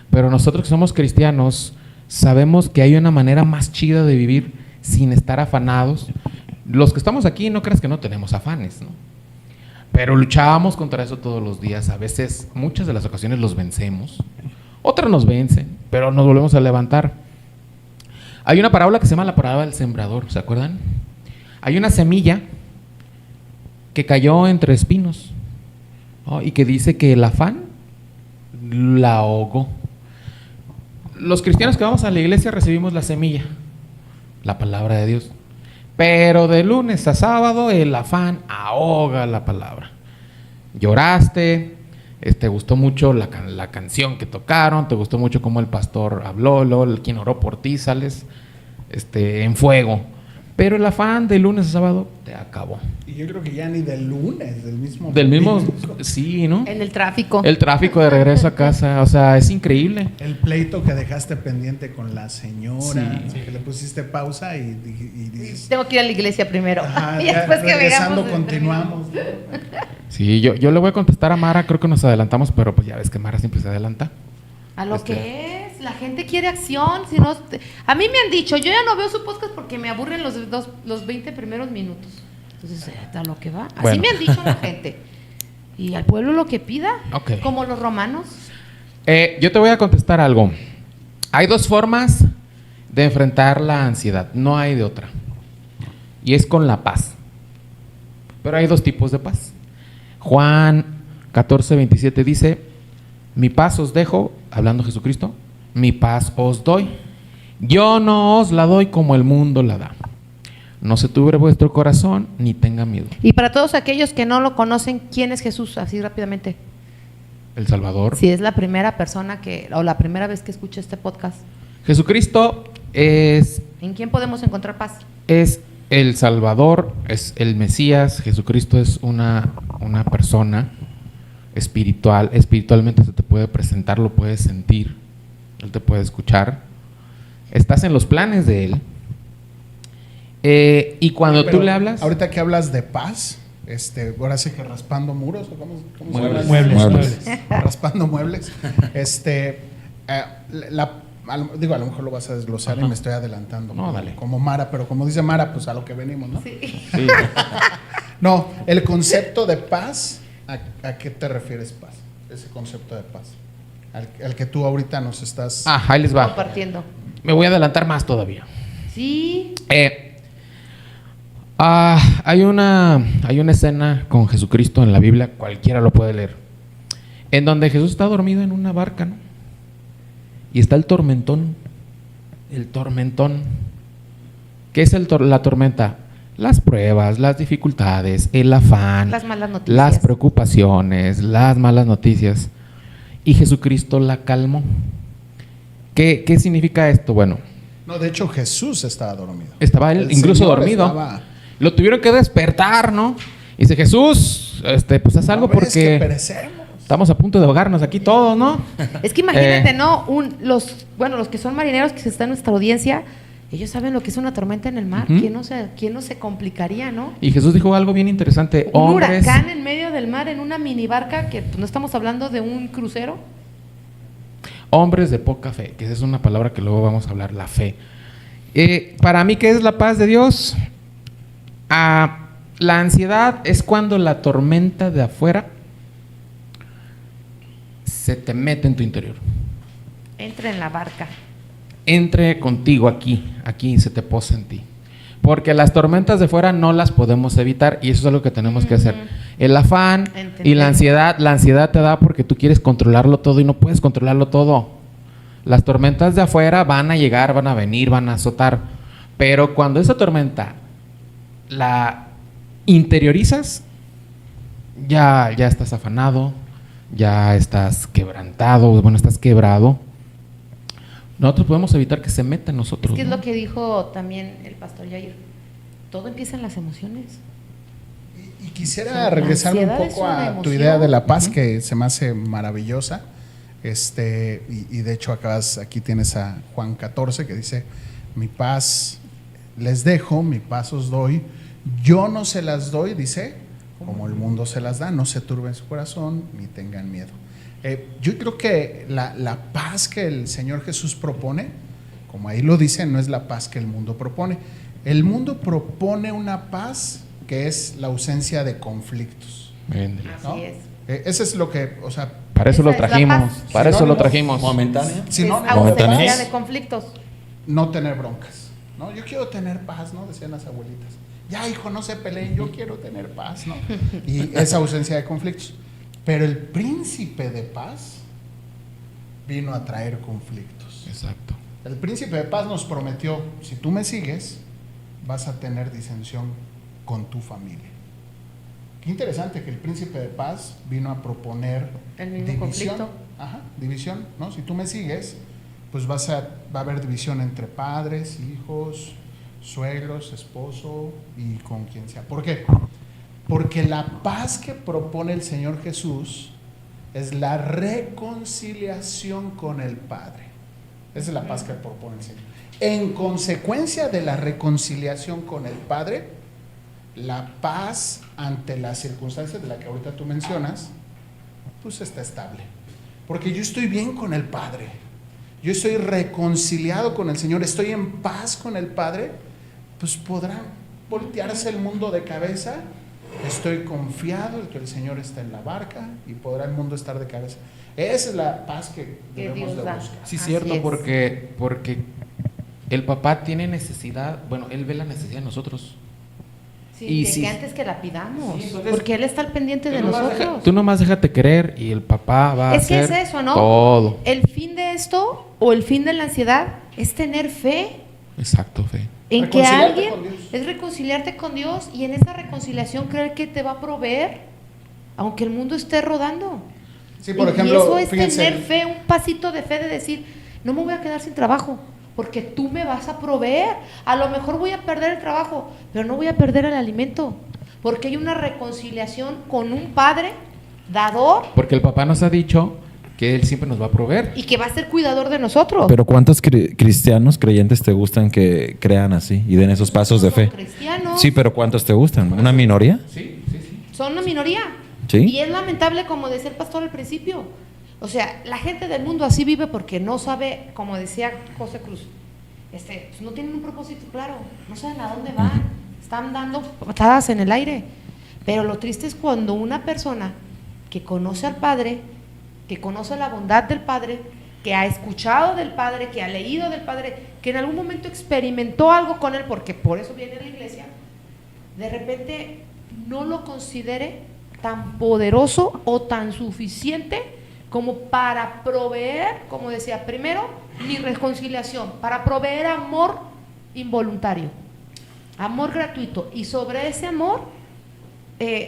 Pero nosotros que somos cristianos sabemos que hay una manera más chida de vivir sin estar afanados. Los que estamos aquí no creas que no tenemos afanes, ¿no? Pero luchábamos contra eso todos los días. A veces, muchas de las ocasiones los vencemos, otras nos vencen, pero nos volvemos a levantar. Hay una parábola que se llama la parábola del sembrador, ¿se acuerdan? Hay una semilla que cayó entre espinos, ¿no? Y que dice que el afán la ahogó. Los cristianos que vamos a la iglesia recibimos la semilla, la palabra de Dios. Pero de lunes a sábado el afán ahoga la palabra. Lloraste, te gustó mucho la canción que tocaron, te gustó mucho cómo el pastor habló, luego quien oró por ti, sales en fuego. Pero el afán de lunes a sábado te acabó. Y yo creo que ya ni del lunes, del mismo. Sí, ¿no? En el tráfico. El tráfico de regreso a casa, o sea, es increíble. El pleito que dejaste pendiente con la señora, Sí. que le pusiste pausa y dices. Tengo que ir a la iglesia primero. Ajá, y ya después que regresando veamos, continuamos. Sí, yo le voy a contestar a Mara, creo que nos adelantamos, pero pues ya ves que Mara siempre se adelanta. A lo que es, la gente quiere acción. Si no, a mí me han dicho, yo ya no veo su podcast porque me aburren los 20 primeros minutos. Entonces, a lo que va. Así Bueno. me han dicho la gente. Y al pueblo lo que pida, Ok. como los romanos. Yo te voy a contestar algo. Hay dos formas de enfrentar la ansiedad. No hay de otra. Y es con la paz. Pero hay dos tipos de paz. Juan 14:27 dice: mi paz os dejo, hablando Jesucristo, mi paz os doy. Yo no os la doy como el mundo la da. No se turbe vuestro corazón, ni tenga miedo. Y para todos aquellos que no lo conocen, ¿quién es Jesús? Así rápidamente. El Salvador. Si es la primera persona o la primera vez que escucha este podcast, Jesucristo es ¿en quién podemos encontrar paz? el Salvador, es el Mesías. Jesucristo es una persona espiritual. Espiritualmente se te puede presentar, lo puedes sentir, Él te puede escuchar. Estás en los planes de Él. Y cuando Pero tú le hablas... ahorita que hablas de paz, ahora sí que raspando muros, ¿o cómo se llama? Muebles. Raspando muebles. Digo, a lo mejor lo vas a desglosar y me estoy adelantando. No, dale. Como Mara, pero como dice Mara, pues a lo que venimos, ¿no? Sí. Sí. No, el concepto de paz, ¿a qué te refieres paz? Ese concepto de paz. Al que tú ahorita nos estás... Ahí les va. Compartiendo. Me voy a adelantar más todavía. Sí. Hay una escena con Jesucristo en la Biblia, cualquiera lo puede leer, en donde Jesús está dormido en una barca, ¿no? Y está el tormentón. ¿Qué es la tormenta? Las pruebas, las dificultades, el afán, Las malas noticias. las preocupaciones, las malas noticias. Y Jesucristo la calmó. ¿Qué significa esto? Bueno, No, de hecho Jesús estaba dormido. estaba él El incluso Señor dormido. estaba- Lo tuvieron que despertar, ¿no? Y dice: Jesús, pues haz algo ¿No ves que porque perecemos? estamos a punto de ahogarnos aquí todos, ¿no? Es que imagínate, ¿no? Los que son marineros que están en nuestra audiencia, ellos saben lo que es una tormenta en el mar. Ujú. ¿Quién no se complicaría, no? Y Jesús dijo algo bien interesante. Un Hombres, huracán en medio del mar en una mini barca, que pues, no estamos hablando de un crucero. hombres de poca fe, que esa es una palabra que luego vamos a hablar, la fe. Para mí, ¿qué es la paz de Dios? La ansiedad es cuando la tormenta de afuera se te mete en tu interior. Entra en la barca. Entre contigo aquí se te posa en ti. Porque las tormentas de fuera no las podemos evitar y eso es algo que tenemos que hacer. El afán y la ansiedad te da porque tú quieres controlarlo todo y no puedes controlarlo todo. Las tormentas de afuera van a llegar, van a venir, van a azotar. Pero cuando esa tormenta la interiorizas, ya estás afanado, ya estás quebrantado, estás quebrado. Nosotros podemos evitar que se meta en nosotros. ¿Qué es ¿no? lo que dijo también el pastor Yair? Todo empieza en las emociones. Y quisiera La regresarme un ansiedad es poco una a tu emoción. idea de la paz, que se me hace maravillosa. Y de hecho aquí tienes a Juan 14 que dice: mi paz les dejo, mi paz os doy. Yo no se las doy, dice, como el mundo se las da. No se turben su corazón ni tengan miedo. Yo creo que la paz que el Señor Jesús propone, como ahí lo dice, no es la paz que el mundo propone. El mundo propone una paz que es la ausencia de conflictos. Bien. ¿no? Así es. Ese es lo que, o sea, Para eso Esa lo es la trajimos. paz. Para eso lo Sinónimo. trajimos. Momentánea. sinónimo Es de ausencia paz, de conflictos. no tener broncas, ¿no? Yo quiero tener paz, ¿no? Decían las abuelitas. Ya, hijo, no se peleen, yo quiero tener paz, ¿no? Y esa ausencia de conflictos. Pero el príncipe de paz vino a traer conflictos. Exacto. El príncipe de paz nos prometió: si tú me sigues, vas a tener disensión con tu familia. Qué interesante que el príncipe de paz vino a proponer El mismo división. conflicto. Ajá, división, ¿no? Si tú me sigues, pues va a haber división entre padres, hijos, suegros, esposo y con quien sea. ¿Por qué? Porque la paz que propone el Señor Jesús es la reconciliación con el Padre. Esa es la paz que propone el Señor. En consecuencia de la reconciliación con el Padre, la paz ante las circunstancias de la que ahorita tú mencionas, pues está estable. Porque yo estoy bien con el Padre. Yo estoy reconciliado con el Señor, estoy en paz con el Padre, pues podrá voltearse el mundo de cabeza. Estoy confiado en que el Señor está en la barca y podrá el mundo estar de cabeza. Esa es la paz que debemos Dios de da. buscar. Sí, Así cierto, es. porque el papá tiene necesidad, bueno, él ve la necesidad de nosotros. Sí, Y de si- que antes que la pidamos. Sí, entonces, porque Él está al pendiente de Tú nomás nosotros. tú nomás déjate querer y el papá va a Es que es hacer eso, ¿no? todo. El fin de esto o el fin de la ansiedad es tener fe Exacto, fe. en que Reconciliarte alguien con Dios. es reconciliarte con Dios y en esa reconciliación creer que te va a proveer, aunque el mundo esté rodando. Sí, por y ejemplo, eso es fíjense, tener fe, un pasito de fe de decir, no me voy a quedar sin trabajo, porque tú me vas a proveer. A lo mejor voy a perder el trabajo, pero no voy a perder el alimento, porque hay una reconciliación con un padre dador Porque el papá nos ha dicho que él siempre nos va a proveer. y que va a ser cuidador de nosotros. Pero ¿cuántos cristianos creyentes te gustan que crean así y den esos pasos de No son fe? cristianos. Sí, pero ¿cuántos te gustan? ¿Una minoría? Sí, sí, sí. Son una minoría. Sí. Y es lamentable, como decía el pastor al principio. O sea, la gente del mundo así vive porque no sabe, como decía José Cruz, pues no tienen un propósito claro, no saben a dónde van, están dando patadas en el aire. Pero lo triste es cuando una persona que conoce al Padre, que conoce la bondad del Padre, que ha escuchado del Padre, que ha leído del Padre, que en algún momento experimentó algo con Él, porque por eso viene a la iglesia, de repente no lo considere tan poderoso o tan suficiente como para proveer, como decía, primero, mi reconciliación, para proveer amor involuntario, amor gratuito, y sobre ese amor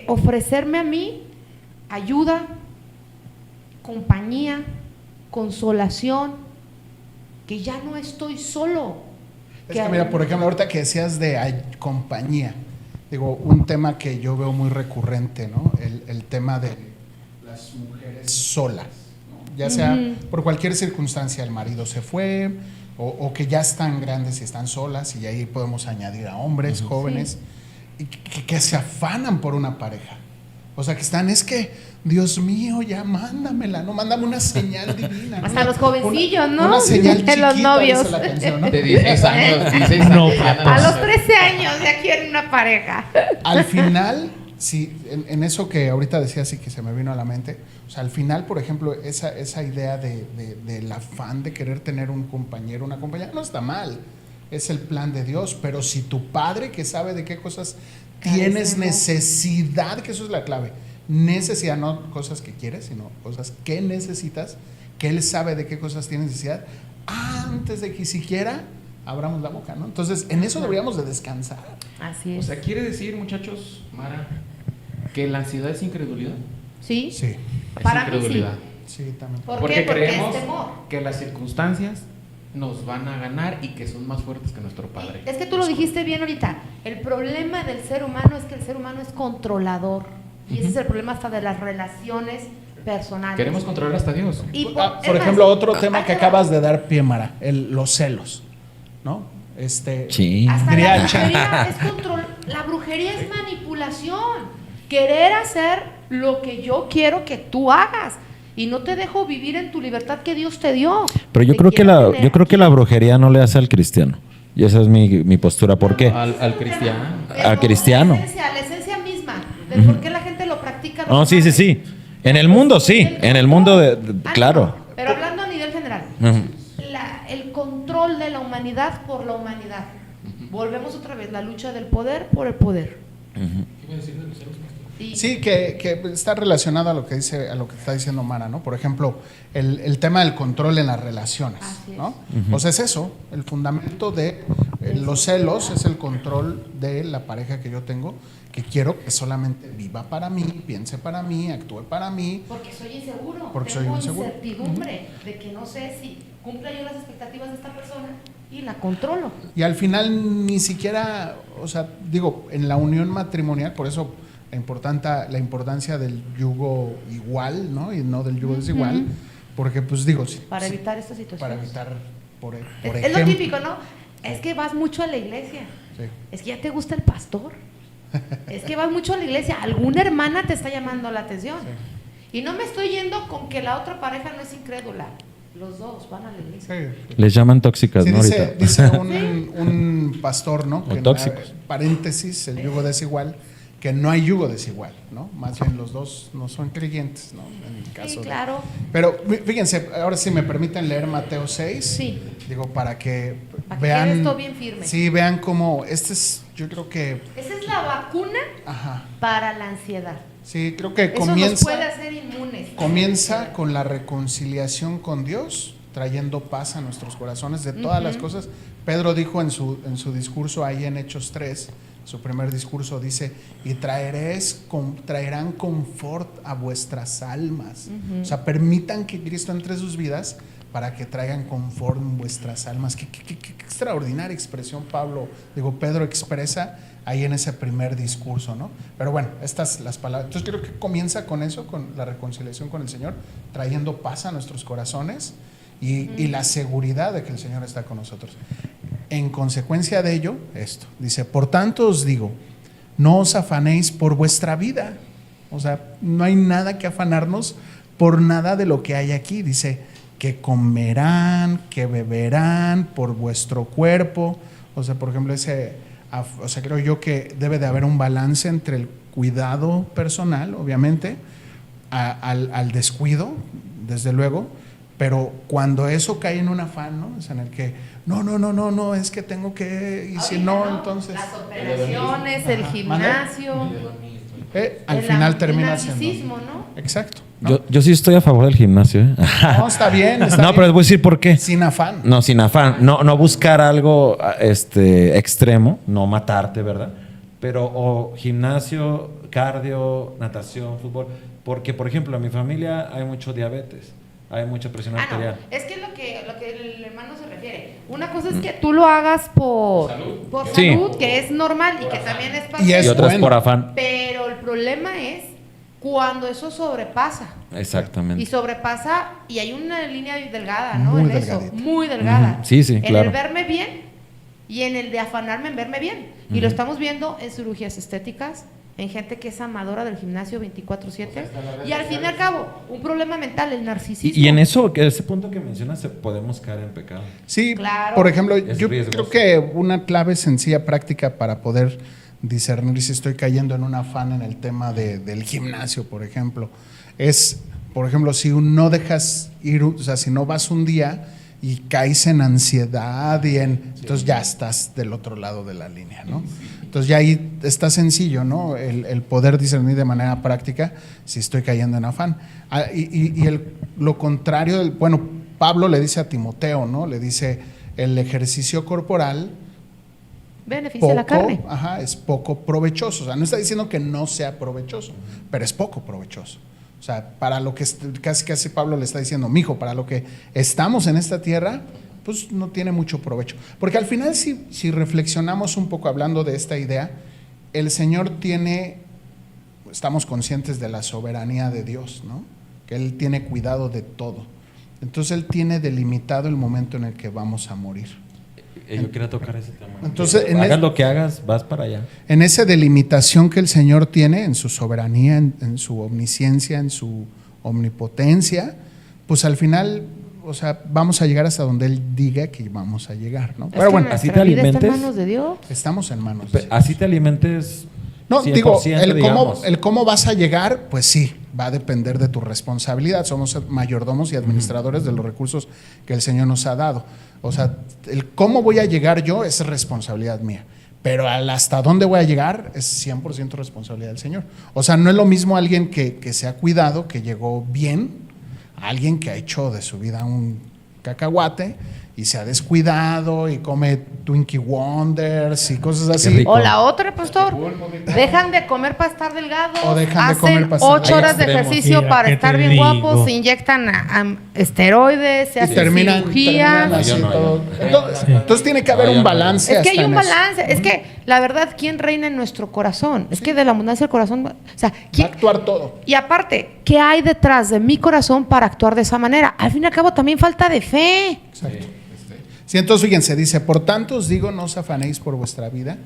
ofrecerme a mí ayuda, compañía, consolación, que ya no estoy solo. Es que mira, por ejemplo, ahorita que decías de compañía, digo, un tema que yo veo muy recurrente, ¿no? El tema de las mujeres solas, ¿no? Ya sea por cualquier circunstancia, el marido se fue, o que ya están grandes y están solas, y ahí podemos añadir a hombres jóvenes, y que se afanan por una pareja. O sea, que están, es que, Dios mío, ya mándamela, ¿no? Mándame una señal divina. Hasta los jovencillos, ¿no? Una señal De los chiquita, novios. dice la canción, ¿no? De 16 años, 16 años. No, ya A los 13 años ya quieren una pareja. Al final, sí, en eso que ahorita decía, sí que se me vino a la mente, o sea, al final, por ejemplo, esa idea del afán de querer tener un compañero, una compañera, no está mal, es el plan de Dios, pero si tu padre, que sabe de qué cosas tienes Carecemos. necesidad, que eso es la clave, necesidad, no cosas que quieres, sino cosas que necesitas, que él sabe de qué cosas tienes necesidad, antes de que siquiera abramos la boca, ¿no? Entonces, en eso deberíamos de descansar. Así O es. sea, quiere decir, muchachos, Mara, que la ansiedad es incredulidad. ¿Sí? Sí, Es Para mí incredulidad. sí, también. ¿Por Porque qué? Porque creemos es temor. que las circunstancias nos van a ganar y que son más fuertes que nuestro padre. Es que tú lo dijiste bien ahorita. El problema del ser humano es que el ser humano es controlador. Y ese es el problema hasta de las relaciones personales. Queremos controlar hasta Dios. Y Por es más, ejemplo, otro tema ahí que te va. acabas de dar pie, Mara, los celos, ¿no? Sí. Hasta diría la el chat. brujería es control. La brujería es manipulación. Querer hacer lo que yo quiero que tú hagas. Y no te dejo vivir en tu libertad que Dios te dio. Pero yo Te creo que quiero tener yo creo que aquí. la brujería no le hace al cristiano. Y esa es mi postura. ¿Por qué? Al cristiano. Pero Al cristiano. La esencia misma del por qué la gente lo practica. No, sí, sí, sí. En el mundo sí. En el mundo claro. No, pero hablando a nivel general. Ujú. El control de la humanidad por la humanidad. Volvemos otra vez, la lucha del poder por el poder. Y- Sí, que está relacionado a lo que dice, a lo que está diciendo Mara, ¿no? Por ejemplo, el tema del control en las relaciones, Así es. ¿no? O sea, es eso, el fundamento de los celos es el control de la pareja que yo tengo, que quiero que solamente viva para mí, piense para mí, actúe para mí. Porque soy inseguro. Porque soy tengo inseguro. incertidumbre de que no sé si cumpla yo las expectativas de esta persona y la controlo. Y al final ni siquiera, o sea, digo, en la unión matrimonial, por eso la importancia del yugo igual, ¿no? Y no del yugo desigual, porque pues digo, Para evitar esta situación. para evitar, por Es ejemplo. lo típico, ¿no? Es que vas mucho a la iglesia. Sí. Es que ya te gusta el pastor. Es que vas mucho a la iglesia. Alguna hermana te está llamando la atención. Y no me estoy yendo con que la otra pareja no es incrédula. Los dos van a la iglesia. Sí. Les llaman tóxicas, Sí, ¿no? dice, Ahorita. dice un pastor, ¿no? O tóxicos. Paréntesis, el yugo desigual, que no hay yugo desigual, ¿no? Más bien los dos no son creyentes, ¿no? En el caso Sí, de- claro. Pero fíjense, ahora si me permiten leer Mateo 6, Sí. digo, para que Para que quede esto bien firme. Sí, vean cómo yo creo que, Esa es la vacuna ajá, para la ansiedad. sí, creo que Eso nos puede hacer inmunes. comienza con la reconciliación con Dios, trayendo paz a nuestros corazones de todas las cosas. Pedro dijo en su discurso ahí en Hechos 3, su primer discurso, dice, y traerán confort a vuestras almas. O sea, permitan que Cristo entre sus vidas para que traigan confort en vuestras almas. Qué extraordinaria expresión Pedro expresa ahí en ese primer discurso, ¿no? Pero bueno, estas las palabras. Entonces creo que comienza con eso, con la reconciliación con el Señor, trayendo paz a nuestros corazones y la seguridad de que el Señor está con nosotros. En consecuencia de ello, esto, dice, por tanto os digo, no os afanéis por vuestra vida. O sea, no hay nada que afanarnos por nada de lo que hay aquí. Dice, que comerán, que beberán por vuestro cuerpo. O sea, por ejemplo, creo yo que debe de haber un balance entre el cuidado personal, obviamente, al descuido, desde luego, pero cuando eso cae en un afán, ¿no? O sea, en el que, no, es que tengo que, y si no, entonces... Las operaciones, el gimnasio. Al final termina siendo... El narcisismo, ¿no? Exacto. ¿no? Yo sí estoy a favor del gimnasio, ¿eh? No, está bien. No, bien. pero les voy a decir por qué. Sin afán. No, sin afán. No buscar algo extremo, no matarte, ¿verdad? Pero gimnasio, cardio, natación, fútbol. Porque, por ejemplo, en mi familia hay mucho diabetes, hay mucha presión arterial. No. Es que lo que el hermano se refiere. Una cosa es que tú lo hagas por salud, que es normal y que también es parte Y otras por afán. Pero el problema es cuando eso sobrepasa. Exactamente. Y sobrepasa, y hay una línea delgada, ¿no? Muy en delgadita. eso, muy delgada. Sí, en claro. el verme bien y en el de afanarme en verme bien. Y lo estamos viendo en cirugías estéticas, en gente que es amadora del gimnasio 24/7. Y al fin y al cabo, un problema mental, el narcisismo. Y en ese punto que mencionas, podemos caer en pecado. Sí, Claro. por ejemplo, Es yo riesgoso. creo que una clave sencilla, práctica para poder discernir si estoy cayendo en un afán en el tema del gimnasio, por ejemplo, es, por ejemplo, si no dejas ir, o sea, si no vas un día y caes en ansiedad entonces ya estás del otro lado de la línea, ¿no? Entonces ya ahí está sencillo, ¿no? El poder discernir de manera práctica si estoy cayendo en afán. Lo contrario, bueno, Pablo le dice a Timoteo, ¿no? Le dice, el ejercicio corporal beneficia la carne. es poco provechoso. O sea, no está diciendo que no sea provechoso, pero es poco provechoso. O sea, para lo que casi Pablo le está diciendo, mijo, para lo que estamos en esta tierra, pues no tiene mucho provecho. Porque al final, si reflexionamos un poco hablando de esta idea, el Señor estamos conscientes de la soberanía de Dios, ¿no? Que Él tiene cuidado de todo. Entonces Él tiene delimitado el momento en el que vamos a morir. Yo quería tocar ese tema. Entonces, hagas lo que hagas, vas para allá. En esa delimitación que el Señor tiene, en su soberanía, en su omnisciencia, en su omnipotencia, pues al final, o sea, vamos a llegar hasta donde Él diga que vamos a llegar, ¿no? Pero bueno, así te nuestra vida está alimentes. en manos de Dios. estamos en manos de Dios. Así te alimentes. No, 100%, digo, digamos. el cómo vas a llegar, pues sí, va a depender de tu responsabilidad. Somos mayordomos y administradores de los recursos que el Señor nos ha dado. O sea, el cómo voy a llegar yo es responsabilidad mía. Pero hasta dónde voy a llegar es 100% responsabilidad del Señor. O sea, no es lo mismo alguien que se ha cuidado, que llegó bien, a alguien que ha hecho de su vida un cacahuate y se ha descuidado y come Twinkie Wonders y cosas así. rico. O la otra, pastor, dejan de comer para estar delgados, O dejan de hacen comer para estar 8 horas de extremos. ejercicio Mira, para ¿qué estar te bien digo? guapos, se inyectan a esteroides, se Y hacen terminan cirugías. así Yo no, todo. yo no. Entonces tiene que haber No, yo un no. balance. Es que hay hasta un en eso. balance, es que la verdad, ¿quién reina en nuestro corazón? Es que de la abundancia del corazón, o sea, Va a ¿quién? actuar todo. Y aparte, ¿qué hay detrás de mi corazón para actuar de esa manera? Al fin y al cabo también falta de fe. Exacto. Sí, entonces fíjense, dice, por tanto os digo, no os afanéis por vuestra vida,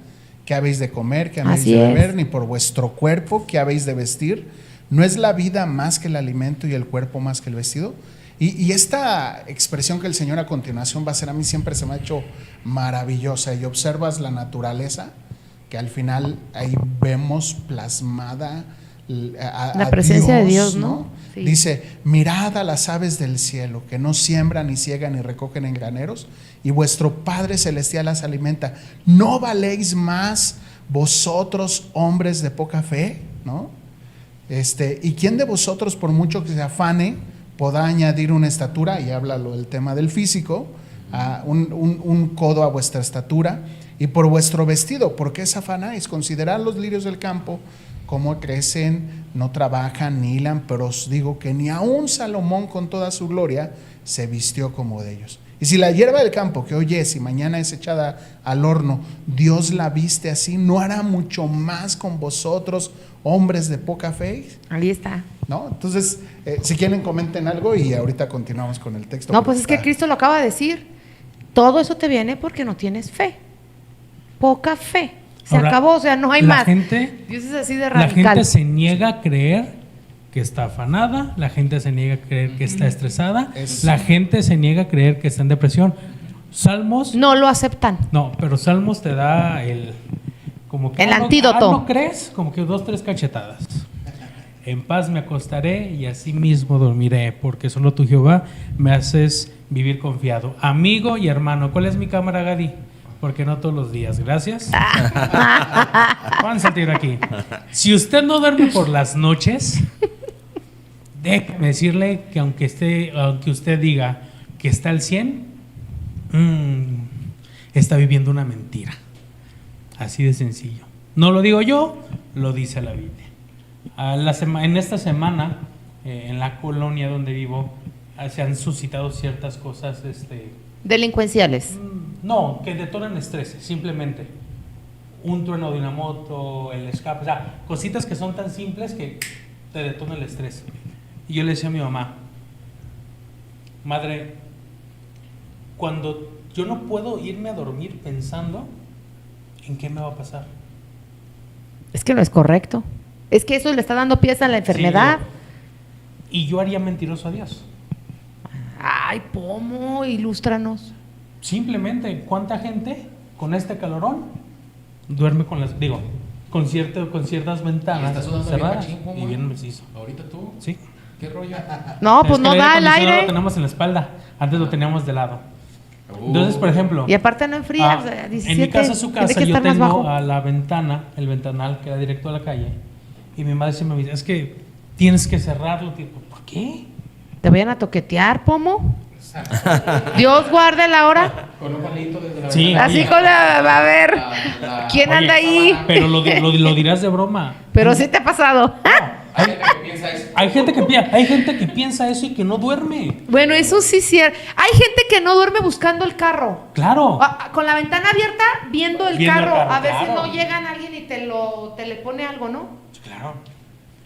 que habéis de comer, que habéis Así de es. beber, ni por vuestro cuerpo, que habéis de vestir. ¿No es la vida más que el alimento y el cuerpo más que el vestido? Y esta expresión que el Señor a continuación va a hacer, a mí siempre se me ha hecho maravillosa. Y observas la naturaleza, que al final ahí vemos plasmada La presencia de Dios, ¿no? Sí. Dice, mirad a las aves del cielo, que no siembran, ni ciegan, ni recogen en graneros, y vuestro Padre Celestial las alimenta. ¿No valéis más vosotros, hombres de poca fe? ¿No? ¿Y quién de vosotros, por mucho que se afane, podrá añadir una estatura? Y habla del tema del físico, un codo a vuestra estatura. Y por vuestro vestido, ¿por qué os afanáis? Considerad los lirios del campo, cómo crecen, no trabajan ni hilan, pero os digo que ni aun Salomón con toda su gloria se vistió como de ellos. Y si la hierba del campo que hoy es y mañana es echada al horno, Dios la viste así, ¿no hará mucho más con vosotros, hombres de poca fe? Ahí está. ¿No? Entonces, si quieren comenten algo y ahorita continuamos con el texto. No, pues es que Cristo lo acaba de decir. Todo eso te viene porque no tienes fe. Poca fe. Se Ahora, acabó, o sea, no hay la más. gente- Dios es así de La radical. gente se niega a creer que está afanada, la gente se niega a creer que está estresada, la gente se niega a creer que está en depresión. Salmos, No lo aceptan. no, pero Salmos te da el como que El antídoto. ¿no crees? Como que 2, 3 cachetadas. En paz me acostaré y así mismo dormiré, porque solo tú, Jehová, me haces vivir confiado. Amigo y hermano, ¿cuál es mi cámara, Gadi? Porque no todos los días, gracias. Vamos a tirar aquí. Si usted no duerme por las noches, déjeme decirle que aunque usted diga que está al 100, está viviendo una mentira. Así de sencillo. No lo digo yo, lo dice la Biblia. En esta semana, en la colonia donde vivo, se han suscitado ciertas cosas, Delincuenciales. no, que detonan estrés, simplemente. Un trueno de una moto, el escape, o sea, cositas que son tan simples que te detonan el estrés. Y yo le decía a mi mamá, madre, cuando yo no puedo irme a dormir pensando en qué me va a pasar. Es que no es correcto. Es que eso le está dando pies a la enfermedad. Sí, y yo haría mentiroso a Dios. Ay, Pomo, ilústranos. Simplemente, ¿cuánta gente con este calorón duerme con ciertas ventanas Está sudando bien cerradas machín, ¿cómo? y bien macizo? ¿Ahorita tú? Sí. ¿Qué rollo? No, Es pues que no el da el acondicionado aire. Lo tenemos en la espalda. Antes lo teníamos de lado. Entonces, por ejemplo, Y aparte no enfría. O sea, 17, en mi casa, su tiene casa, que yo estar más tengo bajo. a la ventana, el ventanal que da directo a la calle. Y mi madre siempre me dice, es que tienes que cerrarlo. Tipo, ¿por qué? ¿Te vayan a toquetear, Pomo? Dios guarde la hora. Con un palito desde la Sí. ventana. Así con la. A ver. ¿Quién Oye, anda ahí? Pero lo dirás de broma. Pero sí te ha pasado. Hay gente que piensa eso. Hay gente que piensa eso y que no duerme. Bueno, eso sí es cierto. Hay gente que no duerme buscando el carro. Claro. Con la ventana abierta, viendo el Viendo el carro. carro, A ver si claro. no llegan alguien y te le pone algo, ¿no? Claro.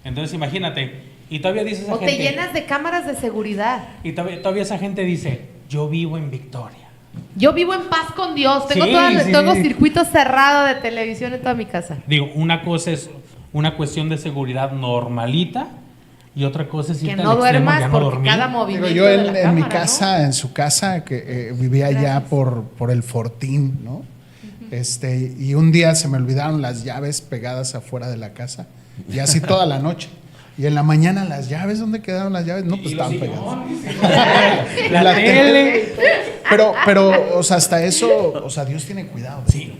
Entonces imagínate. Y todavía dice esa O gente. te llenas de cámaras de seguridad. Y todavía esa gente dice, yo vivo en Victoria. Yo vivo en paz con Dios. Tengo, Sí, sí, tengo sí. circuito cerrado de televisión en toda mi casa. Digo, una cosa es una cuestión de seguridad normalita y otra cosa es Que irte no al extremo, duermas ya no porque dormir. cada Digo, movimiento yo de la en mi cámara, casa, en su casa, que vivía allá Gracias. por el Fortín, ¿no? Y un día se me olvidaron las llaves pegadas afuera de la casa, y así toda la noche. Y en la mañana las llaves, ¿dónde quedaron las llaves? No, pues estaban pegadas. La La tele. Pero, o sea, hasta eso, o sea, Dios tiene cuidado. Sí.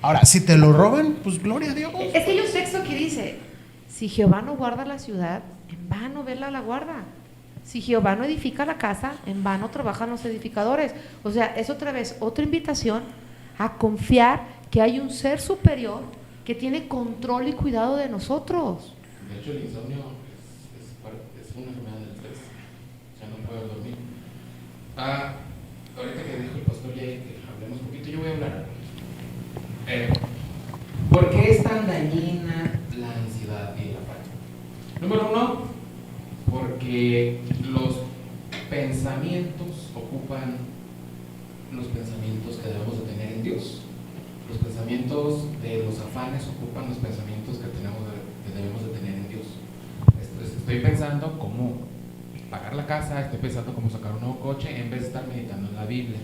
Ahora, si te lo roban, pues gloria a Dios. Es que hay un texto que dice, si Jehová no guarda la ciudad, en vano vela la guarda. Si Jehová no edifica la casa, en vano trabajan los edificadores. O sea, es otra vez otra invitación a confiar que hay un ser superior que tiene control y cuidado de nosotros. De hecho, el insomnio es una enfermedad del estrés. O sea, no puedo dormir. Ahorita que dijo el pastor Jay que hablemos un poquito, yo voy a hablar. ¿Por qué es tan dañina la ansiedad y el afán? Número uno, porque los pensamientos ocupan los pensamientos que debemos de tener en Dios. Los pensamientos de los afanes ocupan los pensamientos que debemos de tener en Dios. Estoy pensando cómo pagar la casa, estoy pensando cómo sacar un nuevo coche en vez de estar meditando en la Biblia.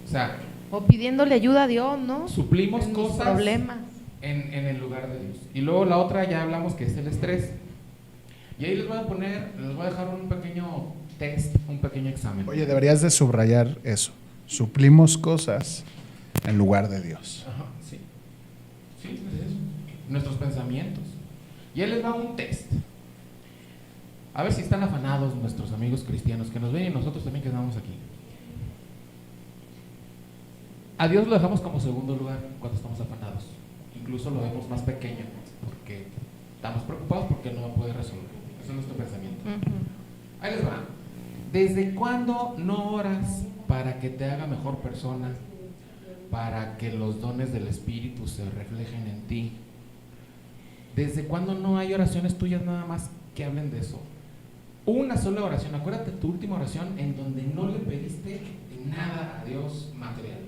O sea, O pidiéndole ayuda a Dios, ¿no? suplimos En mis cosas problemas. en el lugar de Dios. Y luego la otra ya hablamos que es el estrés. Y ahí les voy a dejar un pequeño test, un pequeño examen. Oye, deberías de subrayar eso. Suplimos cosas en lugar de Dios. Ajá, sí. Sí, es eso. Nuestros pensamientos. Y ahí les va un test. A ver si están afanados nuestros amigos cristianos que nos ven y nosotros también que estamos aquí. A Dios lo dejamos como segundo lugar cuando estamos afanados. Incluso lo vemos más pequeño porque estamos preocupados porque no va a poder resolver. Ese es nuestro pensamiento. Ahí les va. ¿Desde cuándo no oras para que te haga mejor persona? Para que los dones del Espíritu se reflejen en ti. ¿Desde cuándo no hay oraciones tuyas nada más que hablen de eso? Una sola oración. Acuérdate tu última oración en donde no le pediste nada a Dios material.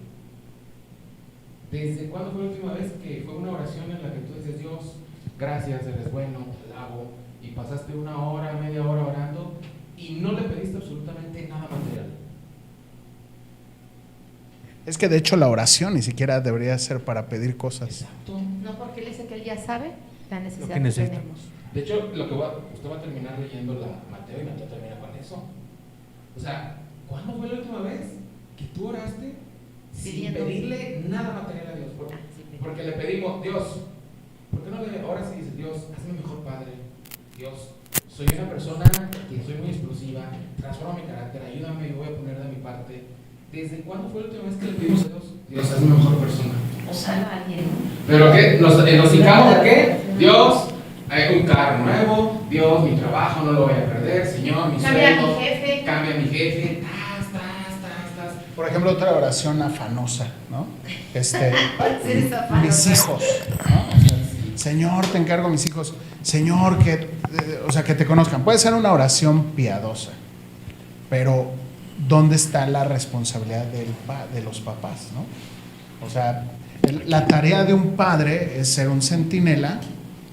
¿Desde cuándo fue la última vez que fue una oración en la que tú dices, Dios, gracias, eres bueno, te alabo, y pasaste una hora, media hora orando y no le pediste absolutamente nada material? Es que de hecho la oración ni siquiera debería ser para pedir cosas. Exacto. No, porque él dice que él ya sabe la necesidad Lo que que necesita. tenemos. De hecho, usted va a terminar leyendo la Mateo y Mateo termina con eso. O sea, ¿cuándo fue la última vez que tú oraste sin Pidiendo. pedirle nada material a Dios? Porque le pedimos, Dios, ¿por qué no le ahora sí dices, Dios, hazme mejor padre? Dios, soy una persona que soy muy explosiva, transforma mi carácter, ayúdame, yo voy a poner de mi parte. ¿Desde cuándo fue la última vez que le pedimos a Dios, Dios, hazme mejor persona? O salva a alguien. ¿Pero qué? ¿Nos hicimos de qué? Dios, hay un carro nuevo, Dios, mi trabajo no lo voy a perder, Señor, mi Cambia sueldo, mi jefe. cambia mi jefe, tas. Por ejemplo, otra oración afanosa, ¿no? Sí, es afanosa. Mis hijos, ¿no? O sea, Señor, te encargo mis hijos. Señor, que te conozcan. Puede ser una oración piadosa, pero ¿dónde está la responsabilidad de los papás, no? O sea, la tarea de un padre es ser un centinela,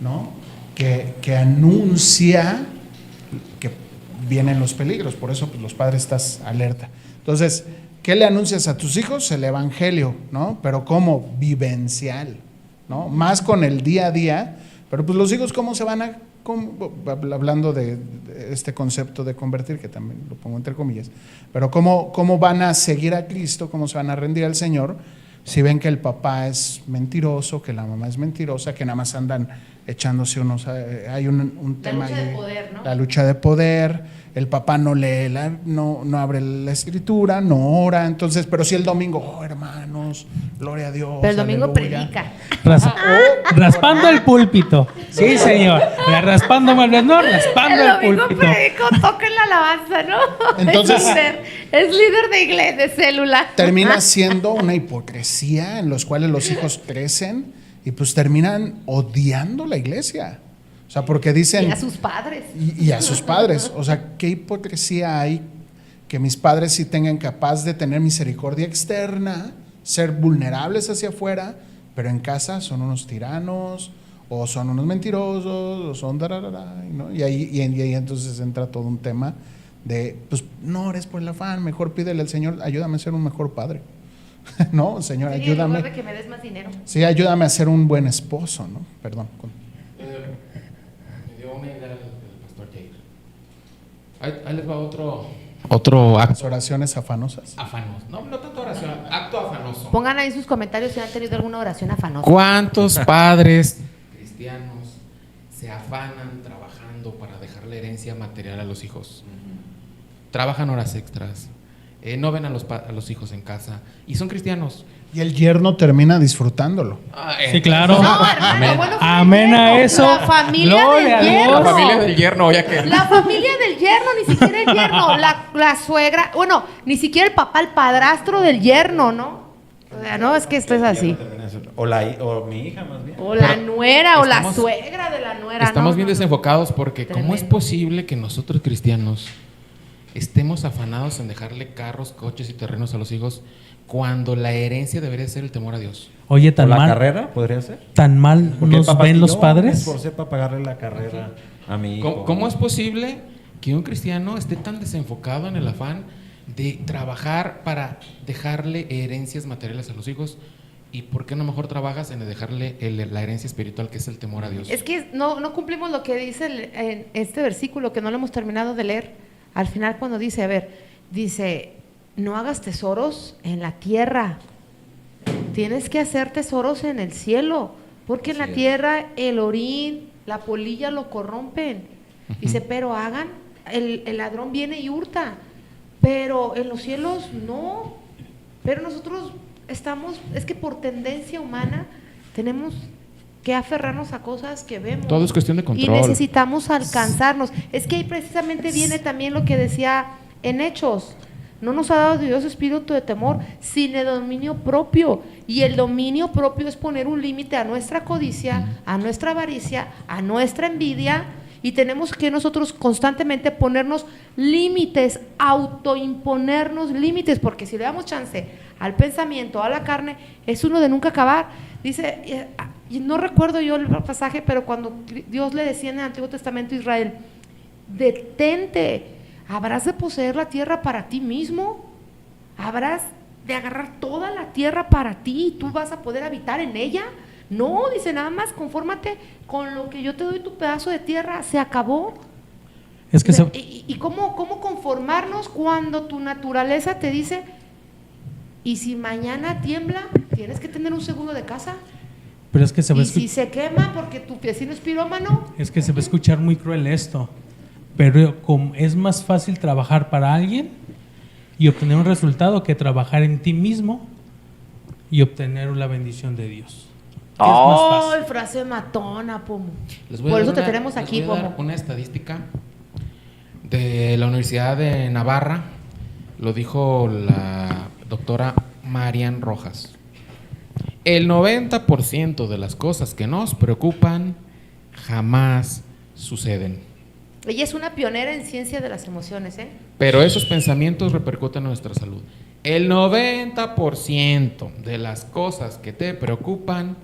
¿no? Que anuncia que vienen los peligros. Por eso, pues, los padres estás alerta. Entonces, ¿qué le anuncias a tus hijos? El evangelio, ¿no? Pero ¿cómo? Vivencial, ¿no? Más con el día a día. Pero pues los hijos, ¿cómo se van a...? Hablando de este concepto de convertir, que también lo pongo entre comillas, pero ¿cómo van a seguir a Cristo? ¿Cómo se van a rendir al Señor? Si ven que el papá es mentiroso, que la mamá es mentirosa, que nada más andan echándose unos... Hay un tema lucha de ahí, poder, ¿no? la lucha de poder. El papá no lee, no abre la escritura, no ora. Entonces, pero si el domingo, hermanos, gloria a Dios. Pero el domingo aleluya. predica. Raspando el púlpito. Sí, señor. Raspando más, no, raspando el domingo púlpito. predico, toca en la alabanza, ¿no? Entonces- es líder de iglesia, de célula. Termina siendo una hipocresía en los cuales los hijos crecen y pues terminan odiando la iglesia. O sea, porque dicen... Y a sus padres. Y a sus padres. O sea, ¿qué hipocresía hay que mis padres sí tengan capaz de tener misericordia externa, ser vulnerables hacia afuera, pero en casa son unos tiranos, o son unos mentirosos, o son ¿no? Y ahí entonces entra todo un tema de, pues, no ores por el afán, mejor pídele al Señor, ayúdame a ser un mejor padre. No, Señor, Sí, ayúdame. en lugar de que me des más dinero. Sí, ayúdame a ser un buen esposo, ¿no? Perdón. Me dio una idea el pastor Jair. Ahí les va otro Las acto oraciones afanosas. afanoso. No tanto oración, acto afanoso. Pongan ahí sus comentarios si han tenido alguna oración afanosa. ¿Cuántos padres cristianos se afanan trabajando para dejarle herencia material a los hijos? Trabajan horas extras, no ven a los hijos en casa y son cristianos. Y el yerno termina disfrutándolo. Sí, claro. No, hermano, bueno, Amén a yerno. eso. La familia Gloria a del Dios. yerno. La familia del yerno, ya que... La familia del yerno, ni siquiera el yerno, la suegra, bueno, ni siquiera el papá, el padrastro del yerno, ¿no? O sea, no, es que esto es así. O mi hija más bien. O la nuera, o la estamos- suegra de la nuera. Estamos no, bien no, no. desenfocados porque ¿cómo es Tremendo. posible que nosotros cristianos estemos afanados en dejarle carros, coches y terrenos a los hijos cuando la herencia debería ser el temor a Dios? Oye, ¿O tan la mal, carrera podría ser? tan mal Porque nos papá, ven los yo me padres. esforcé para pagarle la carrera a mi hijo. ¿Cómo es posible que un cristiano esté tan desenfocado en el afán de trabajar para dejarle herencias materiales a los hijos ¿Y por qué no mejor trabajas en dejarle la herencia espiritual, que es el temor a Dios? Es que no cumplimos lo que dice en este versículo que no lo hemos terminado de leer. Al final cuando dice, no hagas tesoros en la tierra, tienes que hacer tesoros en el cielo, porque en la tierra el orín, la polilla lo corrompen. Dice, pero hagan, el ladrón viene y hurta, pero en los cielos no. Pero nosotros es que por tendencia humana tenemos que aferrarnos a cosas que vemos. Todo es cuestión de control. Y necesitamos alcanzarnos. Es que ahí precisamente viene también lo que decía en Hechos. No nos ha dado Dios espíritu de temor, sino de dominio propio. Y el dominio propio es poner un límite a nuestra codicia, a nuestra avaricia, a nuestra envidia. Y tenemos que nosotros constantemente ponernos límites, autoimponernos límites, porque si le damos chance al pensamiento, a la carne, es uno de nunca acabar. Dice, y no recuerdo yo el pasaje, pero cuando Dios le decía en el Antiguo Testamento a Israel, detente, ¿habrás de poseer la tierra para ti mismo? ¿Habrás de agarrar toda la tierra para ti y tú vas a poder habitar en ella? No, dice, nada más confórmate con lo que yo te doy, tu pedazo de tierra, se acabó. Es que ¿Y cómo conformarnos cuando tu naturaleza te dice, y si mañana tiembla, tienes que tener un seguro de casa? Pero es que y si se quema porque tu vecino es pirómano. Es que se va a escuchar muy cruel esto, pero es más fácil trabajar para alguien y obtener un resultado que trabajar en ti mismo y obtener la bendición de Dios. ¡Oh, frase matona, Pomo! Por eso te tenemos aquí, les voy a dar Pomo. una estadística de la Universidad de Navarra, lo dijo la doctora Marian Rojas. El 90% de las cosas que nos preocupan jamás suceden. Ella es una pionera en ciencia de las emociones, ¿eh? Pero esos pensamientos repercuten en nuestra salud. El 90% de las cosas que te preocupan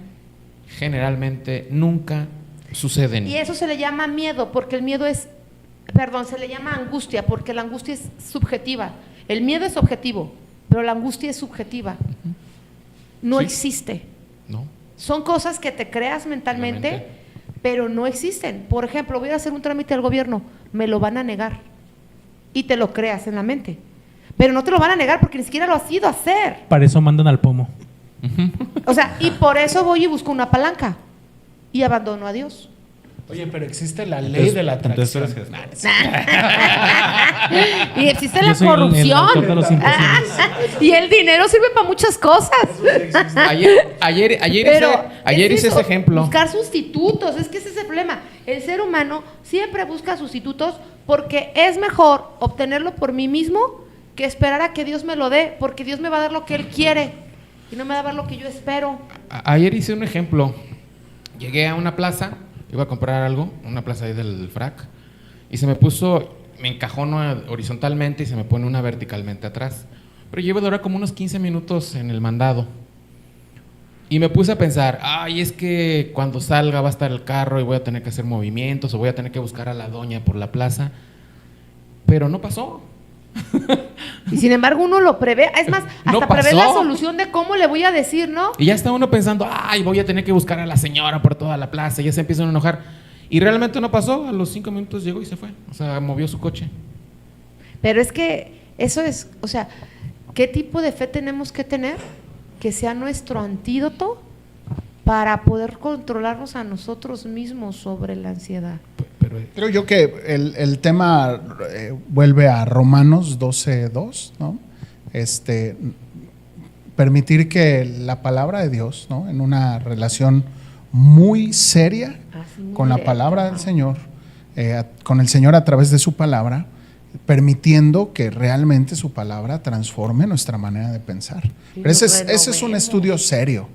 generalmente nunca suceden. Y eso se le llama miedo, porque el miedo se le llama angustia, porque la angustia es subjetiva. El miedo es objetivo, pero la angustia es subjetiva. No ¿Sí? existe. ¿No? Son cosas que te creas mentalmente, pero no existen. Por ejemplo, voy a hacer un trámite al gobierno, me lo van a negar. Y te lo creas en la mente. Pero no te lo van a negar porque ni siquiera lo has ido a hacer. Para eso mandan al Pomo. O sea, y por eso voy y busco una palanca y abandono a Dios. Oye, pero existe la ley de la atracción. Entonces, tú eres Jesús. Y existe la Yo soy el corrupción. autor de los imposibles. Y el dinero sirve para muchas cosas. Ayer Pero hice ese ejemplo. Buscar sustitutos, es que ese es el problema. El ser humano siempre busca sustitutos porque es mejor obtenerlo por mí mismo que esperar a que Dios me lo dé, porque Dios me va a dar lo que Él quiere y no me va a dar lo que yo espero. Ayer hice un ejemplo. Llegué a una plaza, iba a comprar algo, una plaza ahí del frac, y me encajó una horizontalmente y se me pone una verticalmente atrás. Pero yo iba a durar como unos 15 minutos en el mandado. Y me puse a pensar, es que cuando salga va a estar el carro y voy a tener que hacer movimientos o voy a tener que buscar a la doña por la plaza. Pero no pasó. Y sin embargo uno lo prevé, es más, No hasta prevé la pasó. solución de cómo le voy a decir, ¿no? Y ya está uno pensando, voy a tener que buscar a la señora por toda la plaza. Y ya se empiezan a enojar. Y realmente no pasó. A los 5 minutos llegó y se fue. O sea, movió su coche. Pero es que eso es, o sea, ¿qué tipo de fe tenemos que tener que sea nuestro antídoto para poder controlarnos a nosotros mismos sobre la ansiedad? Creo yo que el tema vuelve a Romanos 12:2, ¿no? Permitir que la palabra de Dios, ¿no? En una relación muy seria con la palabra del Señor, con el Señor a través de su palabra, permitiendo que realmente su palabra transforme nuestra manera de pensar. Pero ese es un estudio serio.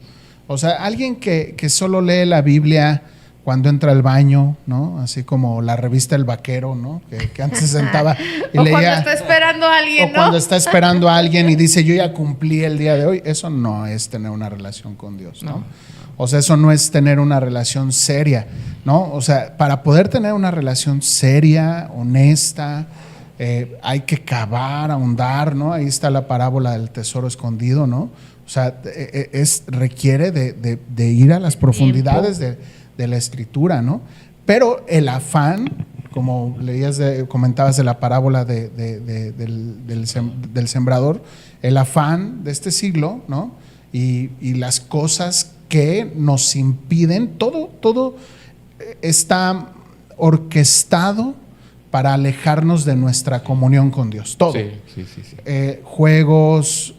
O sea, alguien que solo lee la Biblia cuando entra al baño, ¿no? Así como la revista El Vaquero, ¿no? Que antes se sentaba y O leía. cuando está esperando a alguien, O ¿no? cuando está esperando a alguien y dice, yo ya cumplí el día de hoy. Eso no es tener una relación con Dios, ¿no? O sea, eso no es tener una relación seria, ¿no? O sea, para poder tener una relación seria, honesta, hay que cavar, ahondar, ¿no? Ahí está la parábola del tesoro escondido, ¿no? O sea, requiere de ir a las profundidades de la escritura, ¿no? Pero el afán, como comentabas de la parábola del sembrador, el afán de este siglo, ¿no? Y las cosas que nos impiden, todo está orquestado para alejarnos de nuestra comunión con Dios. Todo. Sí. Juegos,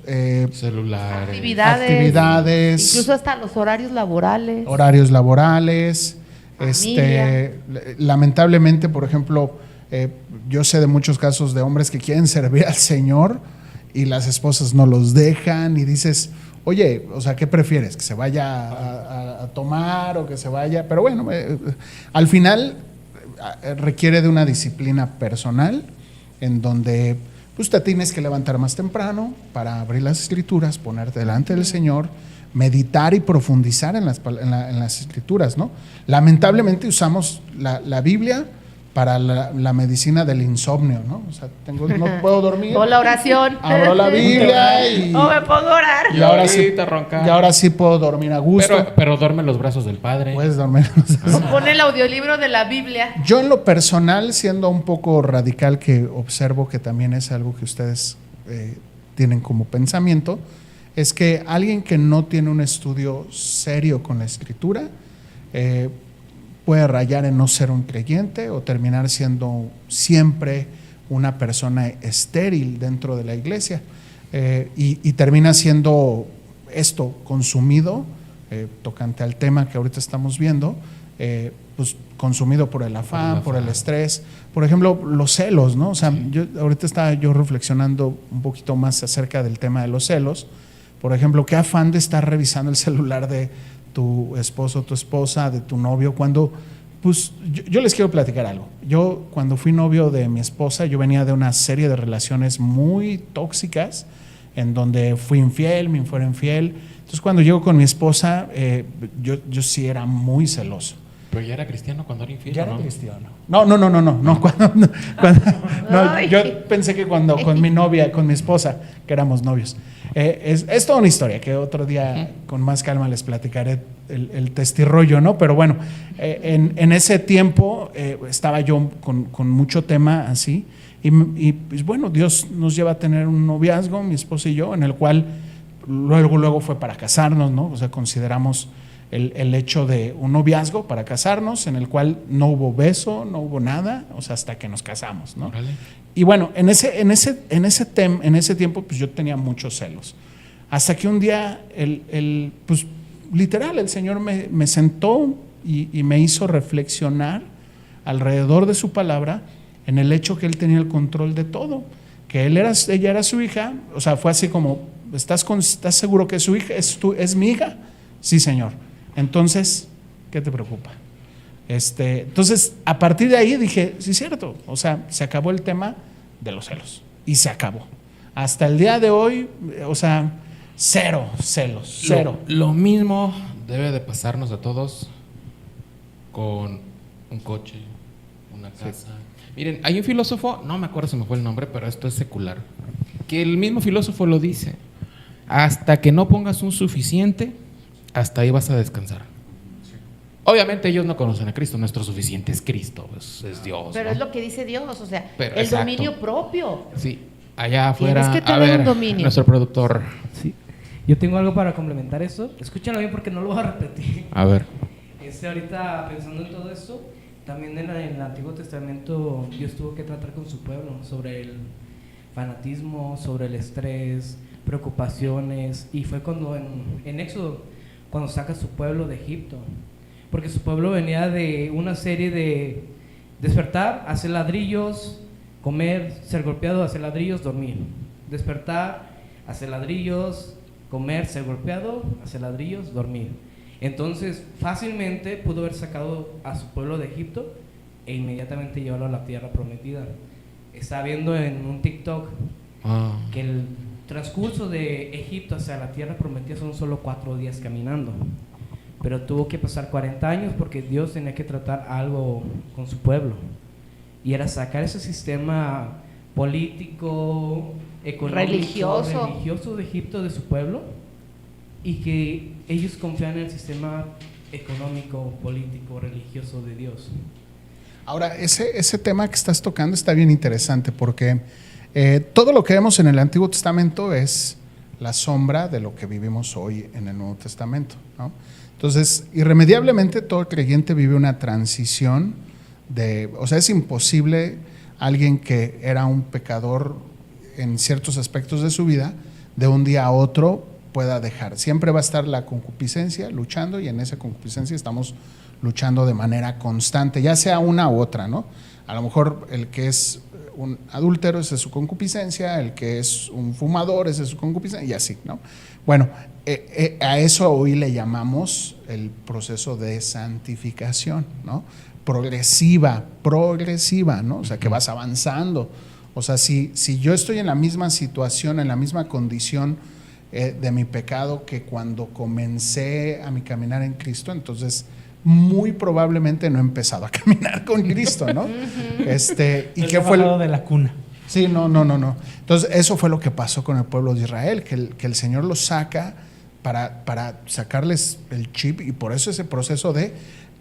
Celulares. actividades, incluso hasta los horarios laborales. Familia. Lamentablemente, por ejemplo, yo sé de muchos casos de hombres que quieren servir al Señor y las esposas no los dejan y dices, oye, o sea, ¿qué prefieres? ¿Que se vaya a tomar o que se vaya? Pero bueno, al final requiere de una disciplina personal en donde pues, te tienes que levantar más temprano para abrir las escrituras, ponerte delante del Señor, meditar y profundizar en las escrituras, ¿no? Lamentablemente usamos la Biblia para la medicina del insomnio, ¿no? O sea, no puedo dormir. O la oración. Abro la Biblia y... O me puedo orar. Y ahora sí, roncar. y ahora sí puedo dormir a gusto. Pero duerme en los brazos del Padre. Puedes dormir. O pone el audiolibro de la Biblia. Yo en lo personal, siendo un poco radical, que observo que también es algo que ustedes tienen como pensamiento, es que alguien que no tiene un estudio serio con la escritura puede rayar en no ser un creyente o terminar siendo siempre una persona estéril dentro de la iglesia y termina siendo esto consumido, tocante al tema que ahorita estamos viendo, pues consumido por el afán, por el estrés, por ejemplo, los celos, ¿no? O sea, ahorita estaba yo reflexionando un poquito más acerca del tema de los celos. Por ejemplo, qué afán de estar revisando el celular de tu esposo, tu esposa, de tu novio, cuando, pues, yo les quiero platicar algo. Yo, cuando fui novio de mi esposa, yo venía de una serie de relaciones muy tóxicas, en donde fui infiel, me fueron infiel. Entonces, cuando llego con mi esposa, yo sí era muy celoso. Pero ya era cristiano cuando era infiel. Ya era ¿no? cristiano. No, yo pensé que cuando con mi novia, con mi esposa, que éramos novios. Es toda una historia que otro día con más calma les platicaré el testirrollo, ¿no? Pero bueno, en ese tiempo estaba yo con mucho tema así y pues bueno, Dios nos lleva a tener un noviazgo, mi esposa y yo, en el cual luego fue para casarnos, ¿no? O sea, consideramos el hecho de un noviazgo para casarnos, en el cual no hubo beso, no hubo nada, o sea, hasta que nos casamos, ¿no? Órale. Y bueno, en ese tiempo, pues yo tenía muchos celos. Hasta que un día, pues literal, el Señor me sentó y me hizo reflexionar alrededor de su palabra en el hecho que Él tenía el control de todo, que ella era su hija, o sea, fue así como, ¿estás seguro que su hija es mi hija? Sí, Señor. Entonces, ¿qué te preocupa? Entonces, a partir de ahí dije, sí, es cierto, o sea, se acabó el tema de los celos y se acabó. Hasta el día de hoy, o sea, cero celos, cero. Lo mismo debe de pasarnos a todos con un coche, una casa. Sí. Miren, hay un filósofo, no me acuerdo si me fue el nombre, pero esto es secular, que el mismo filósofo lo dice, hasta que no pongas un suficiente, hasta ahí vas a descansar. Obviamente ellos no conocen a Cristo, nuestro suficiente es Cristo, es Dios. Pero ¿no? es lo que dice Dios, o sea, pero, el exacto. dominio propio. Sí, allá afuera, tienes que tener un dominio. Nuestro productor. Sí. Yo tengo algo para complementar eso. Escúchenlo bien porque no lo voy a repetir. A ver. Ahorita pensando en todo esto, también en el Antiguo Testamento Dios tuvo que tratar con su pueblo sobre el fanatismo, sobre el estrés, preocupaciones, y fue cuando en Éxodo, cuando saca a su pueblo de Egipto, porque su pueblo venía de una serie de despertar, hacer ladrillos, comer, ser golpeado, hacer ladrillos, dormir, despertar, hacer ladrillos, comer, ser golpeado, hacer ladrillos, dormir. Entonces fácilmente pudo haber sacado a su pueblo de Egipto e inmediatamente llevarlo a la tierra prometida. Estaba viendo en un TikTok que el transcurso de Egipto hacia la tierra prometida son solo 4 días caminando, pero tuvo que pasar 40 años porque Dios tenía que tratar algo con su pueblo, y era sacar ese sistema político, económico, religioso de Egipto, de su pueblo, y que ellos confían en el sistema económico, político, religioso de Dios. Ahora, ese tema que estás tocando está bien interesante porque todo lo que vemos en el Antiguo Testamento es la sombra de lo que vivimos hoy en el Nuevo Testamento, ¿no? Entonces, irremediablemente todo creyente vive una transición o sea, es imposible alguien que era un pecador en ciertos aspectos de su vida, de un día a otro pueda dejar. Siempre va a estar la concupiscencia luchando, y en esa concupiscencia estamos luchando de manera constante, ya sea una u otra, ¿no? A lo mejor el que es un adúltero, esa es su concupiscencia, el que es un fumador, esa es su concupiscencia, y así, ¿no? Bueno, a eso hoy le llamamos el proceso de santificación, ¿no? Progresiva, ¿no? O sea, que vas avanzando. O sea, si yo estoy en la misma situación, en la misma condición de mi pecado que cuando comencé a mi caminar en Cristo, entonces muy probablemente no he empezado a caminar con Cristo, ¿no? ¿Y qué fue de la cuna? Sí, no. Entonces, eso fue lo que pasó con el pueblo de Israel, que el Señor los saca para sacarles el chip, y por eso ese proceso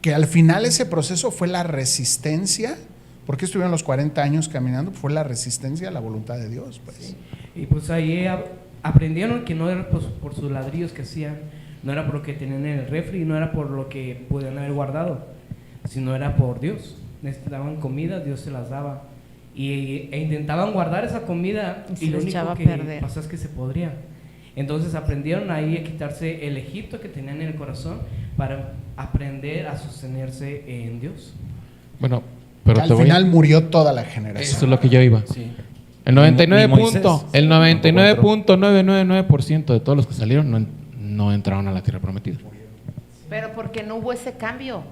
que al final ese proceso fue la resistencia. ¿Por qué estuvieron los 40 años caminando? Fue la resistencia a la voluntad de Dios, pues. Sí. Y pues ahí aprendieron que no era por sus ladrillos que hacían, no era por lo que tenían en el refri, no era por lo que podían haber guardado, sino era por Dios. Necesitaban comida, Dios se las daba. E intentaban guardar esa comida y lo único que pasó es que se podría. Entonces aprendieron ahí a quitarse el Egipto que tenían en el corazón para aprender a sostenerse en Dios. Bueno, pero al final murió toda la generación. Eso es lo que yo iba. Sí. El 99.999% de todos los que salieron no entraron a la tierra prometida. Pero porque no hubo ese cambio.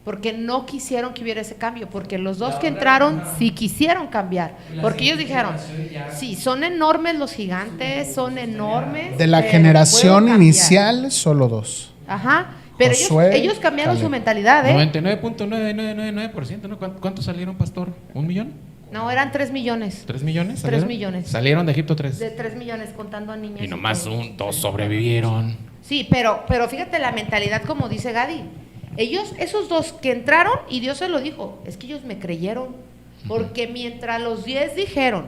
Porque no quisieron que hubiera ese cambio. Porque los dos que entraron sí quisieron cambiar. Porque ellos dijeron, sí, son enormes los gigantes, son enormes. De la generación inicial, solo 2. Ajá. Pero ellos cambiaron su mentalidad, 99.9999%, ¿no? ¿Cuántos salieron, pastor? ¿1 millón? No, eran 3 millones. ¿3 millones? 3 millones. Salieron de Egipto 3. De 3 millones, contando a niños. Y nomás 2 sobrevivieron. Sí, pero fíjate la mentalidad, como dice Gadi. Esos 2 que entraron, y Dios se lo dijo, es que ellos me creyeron. Porque mientras los 10 dijeron,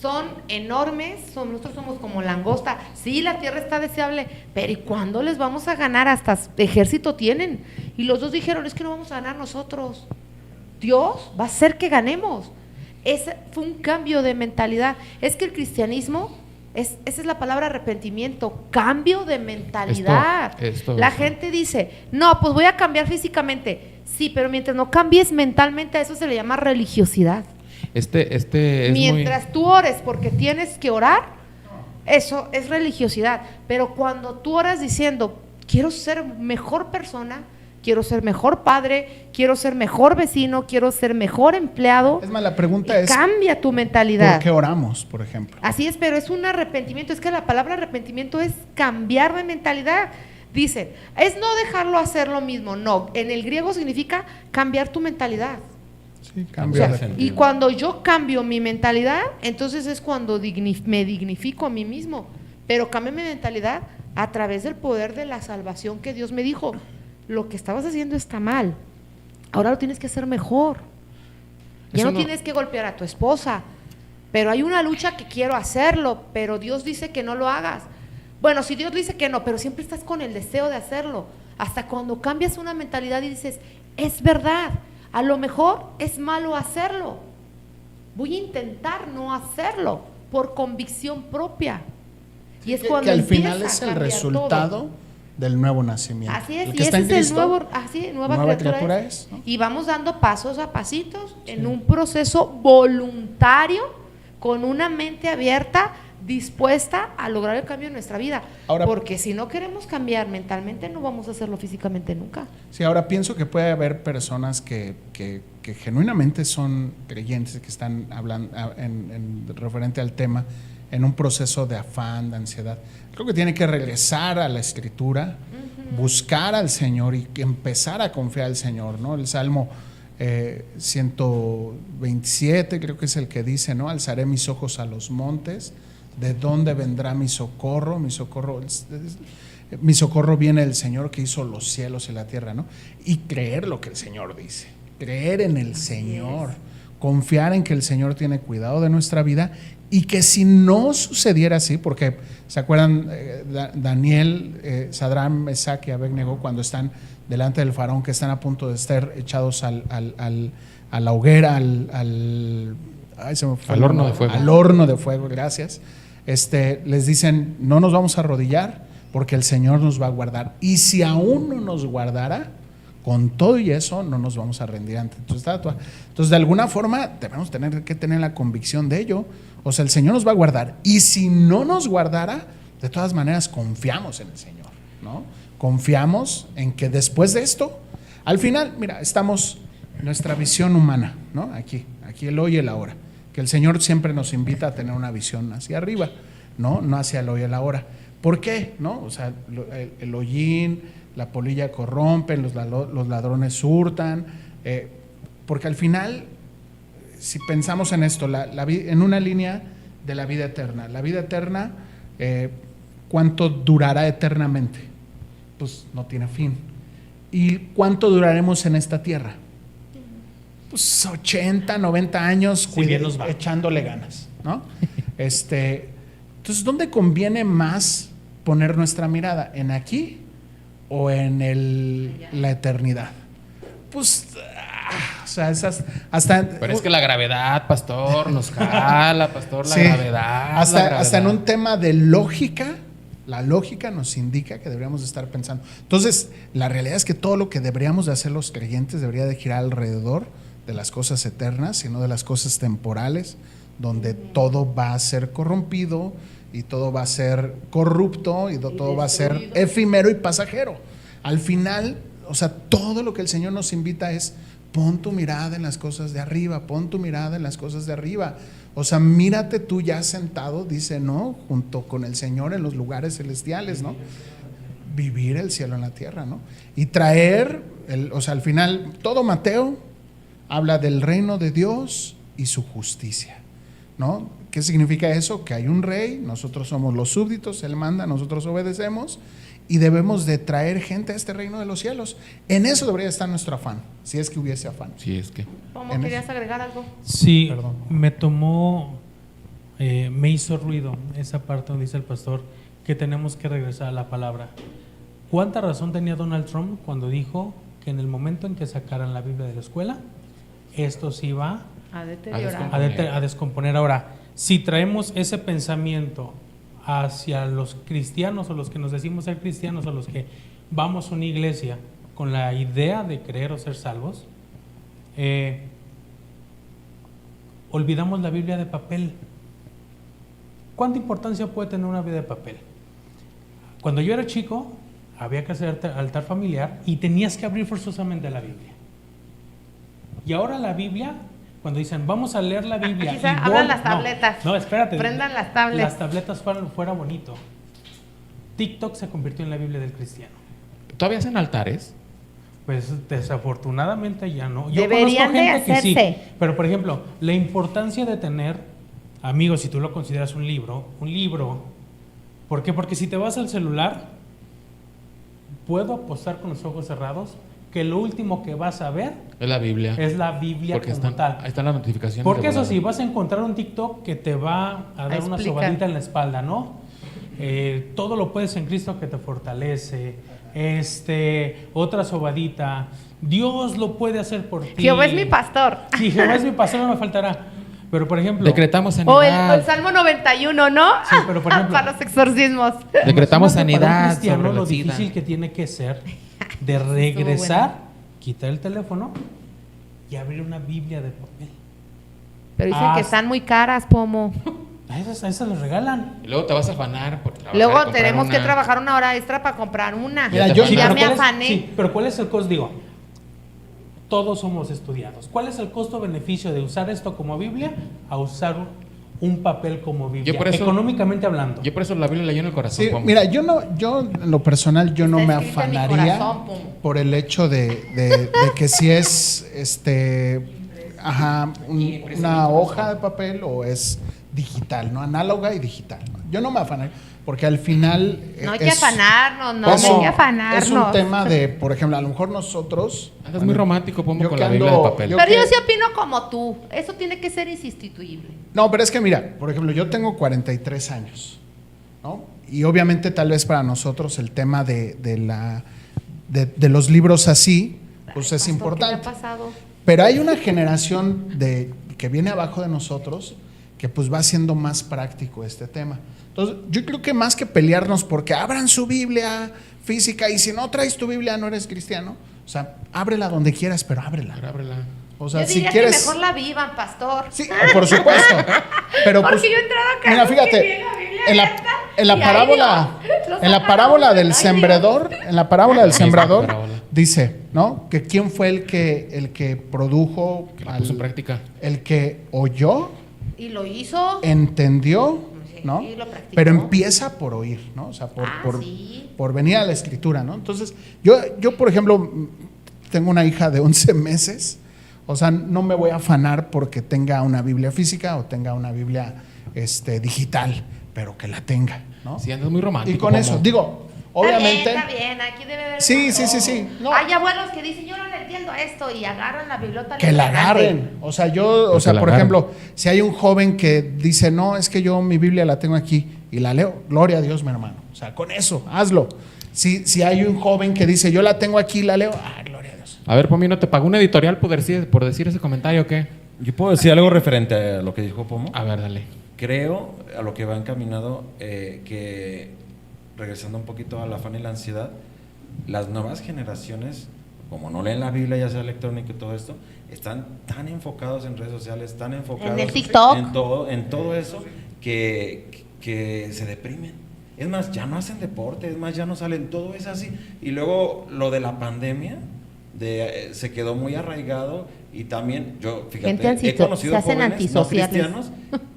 son enormes, nosotros somos como langosta, sí, la tierra está deseable, pero ¿y cuándo les vamos a ganar? Hasta ejército tienen. Y los 2 dijeron, es que no vamos a ganar nosotros, Dios va a hacer que ganemos. Ese fue un cambio de mentalidad. Es que el cristianismo, esa es la palabra arrepentimiento, cambio de mentalidad. La gente dice, no, pues voy a cambiar físicamente. Sí, pero mientras no cambies mentalmente, a eso se le llama religiosidad. Mientras tú ores porque tienes que orar, eso es religiosidad. Pero cuando tú oras diciendo, quiero ser mejor persona, quiero ser mejor padre, quiero ser mejor vecino, quiero ser mejor empleado. Es más, la pregunta es, cambia tu mentalidad. ¿Por qué oramos, por ejemplo? Así es, pero es un arrepentimiento. Es que la palabra arrepentimiento es cambiar de mentalidad. Dicen, es no dejarlo hacer lo mismo. No, en el griego significa cambiar tu mentalidad. Sí, cambia. O sea, y cuando yo cambio mi mentalidad, entonces es cuando me dignifico a mí mismo. Pero cambio mi mentalidad a través del poder de la salvación que Dios me dijo. Lo que estabas haciendo está mal. Ahora lo tienes que hacer mejor. Ya no tienes que golpear a tu esposa. Pero hay una lucha que quiero hacerlo, pero Dios dice que no lo hagas. Bueno, si Dios dice que no, pero siempre estás con el deseo de hacerlo. Hasta cuando cambias una mentalidad y dices, es verdad, a lo mejor es malo hacerlo. Voy a intentar no hacerlo por convicción propia. Y es cuando que al final es el resultado todo del nuevo nacimiento. Así es, y ese es el nuevo, nueva criatura es, ¿no? Y vamos dando pasos a pasitos en un proceso voluntario, con una mente abierta, dispuesta a lograr el cambio en nuestra vida. Ahora, porque si no queremos cambiar mentalmente, no vamos a hacerlo físicamente nunca. Sí, ahora pienso que puede haber personas que genuinamente son creyentes, que están hablando en referente al tema, en un proceso de afán, de ansiedad. Creo que tiene que regresar a la Escritura, buscar al Señor y empezar a confiar al Señor, ¿no? El Salmo 127, creo que es el que dice, ¿no? Alzaré mis ojos a los montes, ¿de dónde vendrá mi socorro? Mi socorro viene del Señor que hizo los cielos y la tierra, ¿no? Y creer lo que el Señor dice, creer en el Señor, confiar en que el Señor tiene cuidado de nuestra vida y que si no sucediera así, porque ¿se acuerdan Daniel, Sadrach, Mesach y Abednego cuando están delante del faraón, que están a punto de estar echados a la hoguera, al horno de fuego? Al horno de fuego, gracias. Les dicen, no nos vamos a arrodillar porque el Señor nos va a guardar. Y si aún no nos guardara, con todo y eso no nos vamos a rendir ante tu estatua. Entonces, de alguna forma, debemos que tener la convicción de ello. O sea, el Señor nos va a guardar. Y si no nos guardara, de todas maneras, confiamos en el Señor, ¿no? Confiamos en que después de esto, al final, mira, estamos en nuestra visión humana, ¿no? Aquí el hoy y el ahora. Que el Señor siempre nos invita a tener una visión hacia arriba, ¿no? No hacia el hoy y el ahora. ¿Por qué? ¿No? O sea, el hollín, la polilla corrompen, los ladrones hurtan, porque al final, si pensamos en esto, en una línea de la vida eterna, ¿cuánto durará eternamente? Pues no tiene fin. ¿Y cuánto duraremos en esta tierra? Pues 80, 90 años echándole ganas, ¿no? Entonces, ¿dónde conviene más poner nuestra mirada? ¿En aquí o en la eternidad? Pues, o sea, Pero es que la gravedad, pastor, nos jala, pastor, la gravedad. Hasta en un tema de lógica, la lógica nos indica que deberíamos de estar pensando. Entonces, la realidad es que todo lo que deberíamos de hacer los creyentes debería de girar alrededor de las cosas eternas, sino de las cosas temporales, donde todo va a ser corrompido y todo va a ser corrupto y todo va a ser efímero y pasajero. Al final, o sea, todo lo que el Señor nos invita es: pon tu mirada en las cosas de arriba, pon tu mirada en las cosas de arriba. O sea, mírate tú ya sentado, dice, ¿no? Junto con el Señor en los lugares celestiales, ¿no? Vivir el cielo en la tierra, ¿no? Y traer, o sea, al final, todo Mateo habla del reino de Dios y su justicia, ¿no? ¿Qué significa eso? Que hay un rey, nosotros somos los súbditos, él manda, nosotros obedecemos y debemos de traer gente a este reino de los cielos. En eso debería estar nuestro afán, si es que hubiese afán. Sí, es que. ¿Cómo querías agregar algo? Sí, Perdón. me hizo ruido esa parte donde dice el pastor que tenemos que regresar a la palabra. ¿Cuánta razón tenía Donald Trump cuando dijo que en el momento en que sacaran la Biblia de la escuela, esto se iba A deteriorar. a descomponer? Ahora, si traemos ese pensamiento hacia los cristianos o los que nos decimos ser cristianos o los que vamos a una iglesia con la idea de creer o ser salvos, olvidamos la Biblia de papel. ¿Cuánta importancia puede tener una Biblia de papel? Cuando yo era chico, había que hacer altar familiar y tenías que abrir forzosamente la Biblia. Y ahora la Biblia, cuando dicen vamos a leer la Biblia, Aquí hablan las tabletas. No, espérate. Prendan las tablets. Las tabletas fuera bonito. TikTok se convirtió en la Biblia del cristiano. ¿Todavía hacen altares? Pues desafortunadamente ya no. Yo Deberían conozco gente de que sí. hacerse. Pero por ejemplo, la importancia de tener, amigos, si tú lo consideras un libro. ¿Por qué? Porque si te vas al celular, puedo apostar con los ojos cerrados que lo último que vas a ver Es la Biblia. es la Biblia Porque como tal. ahí están las notificaciones. Porque de eso volada. sí, vas a encontrar un TikTok que te va a dar una explicar. sobadita en la espalda, ¿no? Todo lo puedes en Cristo que te fortalece. Otra sobadita. Dios lo puede hacer por ti. Jehová es mi pastor. Sí, Jehová es mi pastor, no me faltará. Pero por ejemplo, Decretamos O el sanidad. Salmo 91, ¿no? Sí, pero por ejemplo- Para los exorcismos. Decretamos imagínate para un sanidad cristiano sobre lo la SIDA. difícil que tiene que ser de regresar, quitar el teléfono y abrir una Biblia de papel. Pero dicen que están muy caras, Pomo. A esas las regalan. Y luego te vas a afanar por trabajar y Luego comprar tenemos que una. trabajar una hora extra para comprar una. Mira, Ya yo- te ya afanas. me ¿cuál es- afané. sí, pero ¿cuál es el costo? Digo, todos somos estudiados. ¿Cuál es el costo-beneficio de usar esto como Biblia a usar un papel como Biblia, Yo por eso- económicamente hablando. Yo por eso la Biblia la llevo en el corazón. Sí, Pomo. mira, yo en lo personal, yo no Está me escrita en mi afanaría corazón, Pomo. por el hecho de que si es una hoja de papel o es digital, ¿no? Análoga y digital, ¿no? Yo no me afanaría, porque al final No hay que afanarnos, no hay como- que afanarnos. es un tema de, por ejemplo, a lo mejor nosotros... Andas muy romántico, Pomo, yo con que la Biblia ando- de papel. yo Pero que- yo sí opino como tú. Eso tiene que ser insustituible. No, pero es que mira, por ejemplo, yo tengo 43 años, ¿no? Y obviamente tal vez para nosotros el tema de los libros así, pues Ay, es pastor, importante. ¿qué le ha pasado? Pero hay una generación que viene abajo de nosotros que pues va haciendo más práctico este tema. Entonces, yo creo que más que pelearnos porque abran su Biblia física y si no traes tu Biblia no eres cristiano, o sea, ábrela donde quieras, pero ábrela. Pero ábrela. O sea, Yo si diría quieres... que mejor la vivan, pastor. Sí, por supuesto. Pero Porque pues, yo entraba acá mira, y fíjate, vi la Biblia en abierta, la y ahí parábola, Dios, lo en la saca parábola uno, del ay, sembrador, en la parábola del Esa sembrador parábola. dice, ¿no? Que quién fue el que produjo, Que la puso en práctica. el que oyó, Y lo hizo. entendió, Sí, ¿no? y lo practicó. Pero empieza por oír, ¿no? O sea, Sí. por venir a la escritura, ¿no? Entonces, yo por ejemplo, tengo una hija de 11 meses, o sea, no me voy a afanar porque tenga una Biblia física o tenga una Biblia digital, pero que la tenga, ¿no? Sí, andas muy romántico. Y con Pomo. eso, digo, obviamente... Está bien, aquí debe haber. Sí, todo. sí. No. Hay abuelos que dicen, yo no le entiendo esto, y agarran la biblioteca. Que la agarren. O sea, Pues que la por agarren. ejemplo, si hay un joven que dice, no, es que yo mi Biblia la tengo aquí y la leo, gloria a Dios, mi hermano. O sea, con eso, hazlo. Si hay un joven que dice, yo la tengo aquí y la leo, gloria a Dios. A ver, Pomino, ¿te pagó una editorial por decir ese comentario o qué? Yo puedo decir algo referente a lo que dijo Pomo. A ver, dale. Creo a lo que va encaminado que, regresando un poquito a la afán y la ansiedad, las nuevas generaciones, como no leen la Biblia, ya sea electrónica y todo esto, están tan enfocados en redes sociales, tan enfocados En el TikTok. en todo eso, que se deprimen. Es más, ya no hacen deporte, es más, ya no salen, todo es así. Y luego lo de la pandemia se quedó muy arraigado y también yo, fíjate, he conocido se hacen jóvenes no antisociales. cristianos